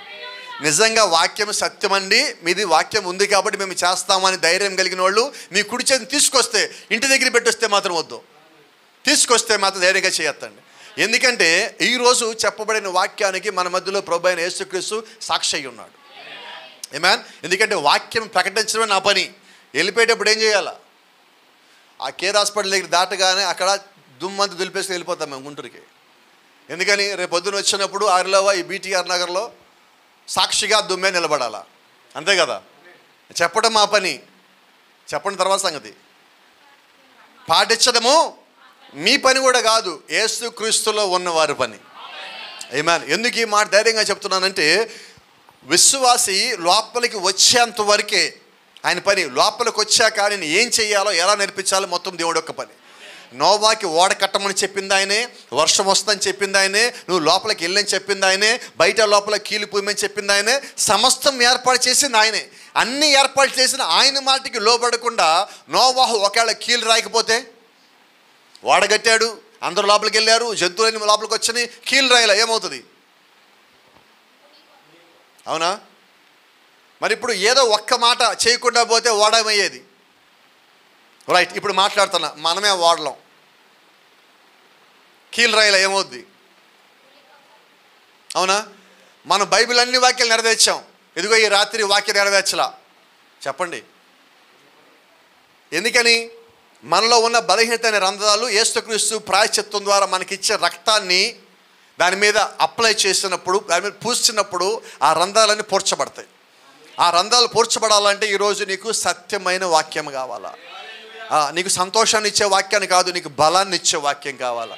S1: నిజంగా వాక్యం సత్యమండి, మీది వాక్యం ఉంది కాబట్టి మేము చేస్తామని ధైర్యం కలిగిన వాళ్ళు మీ కుడి చేతిని తీసుకొస్తే, ఇంటి దగ్గర పెట్టొస్తే మాత్రం వద్దు. తీసుకొస్తే మాత్రం ధైర్యంగా చేయొద్దండి. ఎందుకంటే ఈరోజు చెప్పబడిన వాక్యానికి మన మధ్యలో ప్రభు అయిన యేసుక్రీస్తు సాక్షి అయి ఉన్నాడు. ఆమేన్. ఎందుకంటే వాక్యం ప్రకటించడమే నా పని. వెళ్ళిపోయేటప్పుడు ఏం చేయాలా? ఆ కేర్ హాస్పిటల్ దగ్గర దాటగానే అక్కడ దుమ్మంతా దులిపేసి వెళ్ళిపోతాం మేము గుంటూరుకి. ఎందుకని? రేపు పొద్దున వచ్చినప్పుడు ఆరులోవా ఈ BTR నగర్లో సాక్షిగా దుమ్మే నిలబడాలా. అంతే కదా? చెప్పడం మా పని. చెప్పండి తర్వాత సంగతి. పాటించడము మీ పని కూడా కాదు, యేసుక్రీస్తులో ఉన్నవారి పని. ఆమేన్. ఎందుకు ఈ మాట ధైర్యంగా చెప్తున్నానంటే, విశ్వాసి లోపలికి వచ్చేంత వరకే ఆయన పని. లోపలికి వచ్చాక నేను ఏం చెయ్యాలో, ఎలా నేర్పించాలో మొత్తం దేవుడు యొక్క పని. నోవాకి ఓడ కట్టమని చెప్పింది ఆయనే, వర్షం వస్తుందని చెప్పింది ఆయనే, నువ్వు లోపలికి వెళ్ళని చెప్పింది ఆయనే, బయట లోపల కీలిపోయమని చెప్పింది ఆయనే, సమస్తం ఏర్పాటు చేసింది ఆయనే. అన్ని ఏర్పాటు చేసిన ఆయన మాటకి లోబడకుండా నోవాహు ఒకవేళ కీలు రాయకపోతే, ఓడగట్టాడు, అందరూ లోపలికి వెళ్ళారు, జంతువులన్నీ లోపలికి వచ్చి కీలు రాయలా, ఏమవుతుంది? అవునా? మరి ఇప్పుడు ఏదో ఒక్క మాట చేయకుండా పోతే ఓడమయ్యేది. రైట్. ఇప్పుడు మాట్లాడుతున్నా, మనమే ఓడలం. కీలు రాయిలా ఏమవుద్ది? అవునా? మనం బైబిల్ అన్ని వాక్యాలు నెరవేర్చాం. ఇదిగో ఈ రాత్రి వాక్యం నెరవేర్చలా. చెప్పండి ఎందుకని? మనలో ఉన్న బలహీనత అనే రంధ్రాలు యేసుక్రీస్తు ప్రాయశ్చిత్తం ద్వారా మనకిచ్చే రక్తాన్ని దాని మీద అప్లై చేసినప్పుడు, దాని మీద పూసినప్పుడు ఆ రంధ్రాలన్నీ పూడ్చబడతాయి. ఆ రంధ్రాలు పూడ్చబడాలంటే ఈరోజు నీకు సత్యమైన వాక్యం కావాలా? నీకు సంతోషాన్ని ఇచ్చే వాక్యాన్ని కాదు, నీకు బలాన్ని ఇచ్చే వాక్యం కావాలా?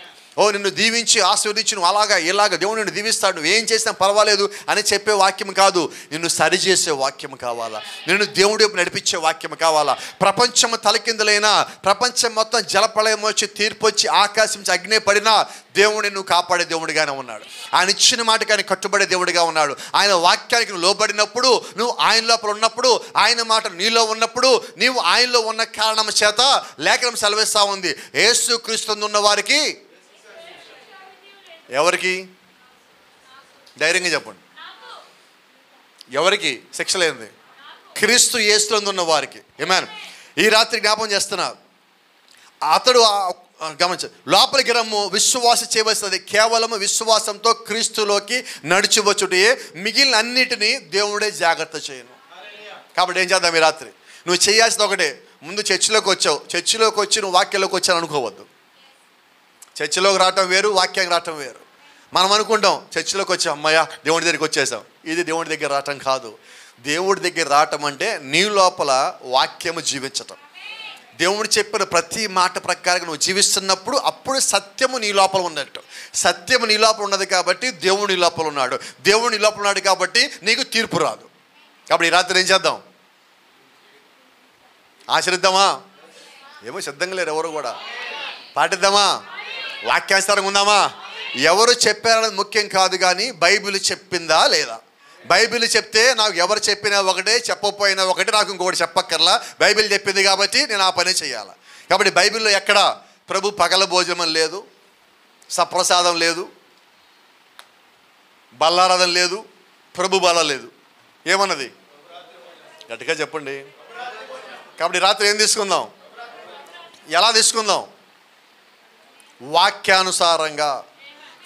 S1: నిన్ను దీవించి ఆశీర్వదించి నువ్వు ఇలాగ దేవుడు నిన్ను దీవిస్తాడు, నువ్వు ఏం చేసినా పర్వాలేదు అని చెప్పే వాక్యం కాదు, నిన్ను సరిచేసే వాక్యం కావాలా? నిన్ను దేవుడి వైపు నడిపించే వాక్యం కావాలా? ప్రపంచం తలకిందులైనా, ప్రపంచం మొత్తం జలప్రళయం వచ్చి, తీర్పు వచ్చి, ఆకాశం నుంచి అగ్ని పడినా దేవుడు నిన్ను కాపాడే దేవుడిగానే ఉన్నాడు. ఆయన ఇచ్చిన మాటకి ఆయన కట్టుబడే దేవుడిగా ఉన్నాడు. ఆయన వాక్యానికి నువ్వు లోబడినప్పుడు, నువ్వు ఆయన లోపల ఉన్నప్పుడు, ఆయన మాట నీలో ఉన్నప్పుడు, నీవు ఆయనలో ఉన్న కారణం చేత లేఖనం సెలవిస్తా ఉంది, యేసుక్రీస్తు ఉన్న వారికి, ఎవరికి? ధైర్యంగా చెప్పండి. ఎవరికి శిక్ష లేనిది? క్రీస్తు యేసులో ఉన్న వారికి. ఆమేన్. ఈ రాత్రి జ్ఞాపకం చేస్తున్నా, అతడు గమనించ లోపలికి రమ్ము, విశ్వాస చేయవలసినది, కేవలం విశ్వాసంతో క్రీస్తులోకి నడిచివచ్చుటే, మిగిలిన అన్నిటినీ దేవుడే జాగ్రత్త చేయను. కాబట్టి ఏం చేద్దాం? ఈ రాత్రి నువ్వు చేయాల్సింది ఒకటే. ముందు చర్చిలోకి వచ్చావు, చర్చిలోకి వచ్చి నువ్వు వాక్యంలోకి వచ్చాను అనుకోవద్దు. చర్చిలోకి రావటం వేరు, వాక్యానికి రావటం వేరు. మనం అనుకుంటాం చర్చిలోకి వచ్చాం, అమ్మయ్య దేవుడి దగ్గరికి వచ్చేసాం. ఇది దేవుడి దగ్గర రావటం కాదు. దేవుడి దగ్గర రావటం అంటే నీ లోపల వాక్యము జీవించటం. దేవుడు చెప్పిన ప్రతి మాట ప్రకారం నువ్వు జీవిస్తున్నప్పుడు అప్పుడు సత్యము నీ లోపల ఉన్నట్టు. సత్యము నీ లోపల ఉన్నది కాబట్టి దేవుడు నీ లోపల ఉన్నాడు. దేవుడు నీ లోపల ఉన్నాడు కాబట్టి నీకు తీర్పు రాదు. కాబట్టి ఈ రాత్రి ఏం చేద్దాం? ఆచరిద్దామా? ఏమో సిద్ధంగా లేరు ఎవరు కూడా. పాటిద్దామా? వాక్యానుసారంగా ఉందామా? ఎవరు చెప్పారనేది ముఖ్యం కాదు, కానీ బైబిల్ చెప్పిందా లేదా? బైబిల్ చెప్తే నాకు ఎవరు చెప్పినా ఒకటే, చెప్పకపోయినా ఒకటే, నాకు ఇంకొకటి చెప్పక్కర్లా. బైబిల్ చెప్పింది కాబట్టి నేను ఆ పని చేయాలి. కాబట్టి బైబిల్లో ఎక్కడ ప్రభు పగల భోజనం లేదు, సప్రసాదం లేదు, బల్లారాధన లేదు, ప్రభు బల లేదు. ఏమన్నది? గట్టిగా చెప్పండి. కాబట్టి రాత్రి ఏం తీసుకుందాం? ఎలా తీసుకుందాం? వాక్యానుసారంగా.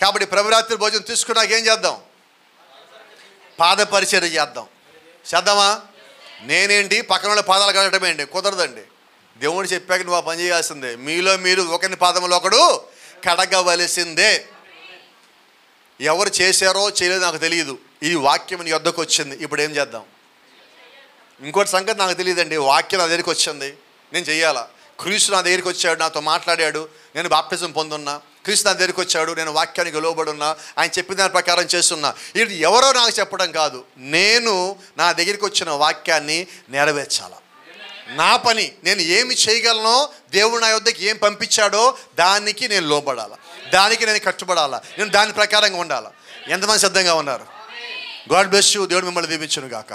S1: కాబట్టి ప్రభురాత్రి భోజనం తీసుకున్నాక ఏం చేద్దాం? పాద పరిచర్య చేద్దామా? నేనేంటి పక్కన వాళ్ళ పాదాలు కడగటం ఏంటి? కుదరదండి. దేవుడు చెప్పాక నువ్వు ఆ పని చేయాల్సిందే. మీలో మీరు ఒకరిని పాదములో ఒకడు కడగవలసిందే. ఎవరు చేశారో చేయలేదో నాకు తెలియదు. ఈ వాక్యం నీ వద్దకు వచ్చింది, ఇప్పుడు ఏం చేద్దాం? ఇంకోటి సంగతి నాకు తెలియదండి. వాక్యం నా దగ్గరికి వచ్చింది, నేను చెయ్యాలా? క్రీస్తు నా దగ్గరికి వచ్చాడు, నాతో మాట్లాడాడు, నేను బాప్టిజం పొందున్నా. క్రీస్తు నా దగ్గరికి వచ్చాడు, నేను వాక్యానికి లోబడి ఉన్నా, ఆయన చెప్పిన దాని ప్రకారం చేస్తున్నా. ఇది ఎవరో నాకు చెప్పడం కాదు, నేను నా దగ్గరికి వచ్చిన వాక్యాన్ని నెరవేర్చాలా. నా పని, నేను ఏమి చేయగలనో, దేవుడు నా యొద్దకి ఏం పంపించాడో దానికి నేను లోబడాలా, దానికి నేను కట్టుబడాలా, నేను దాని ప్రకారంగా ఉండాలా. ఎంతమంది సిద్ధంగా ఉన్నారు? God bless you. దేవుడు మిమ్మల్ని దీవించును గాక.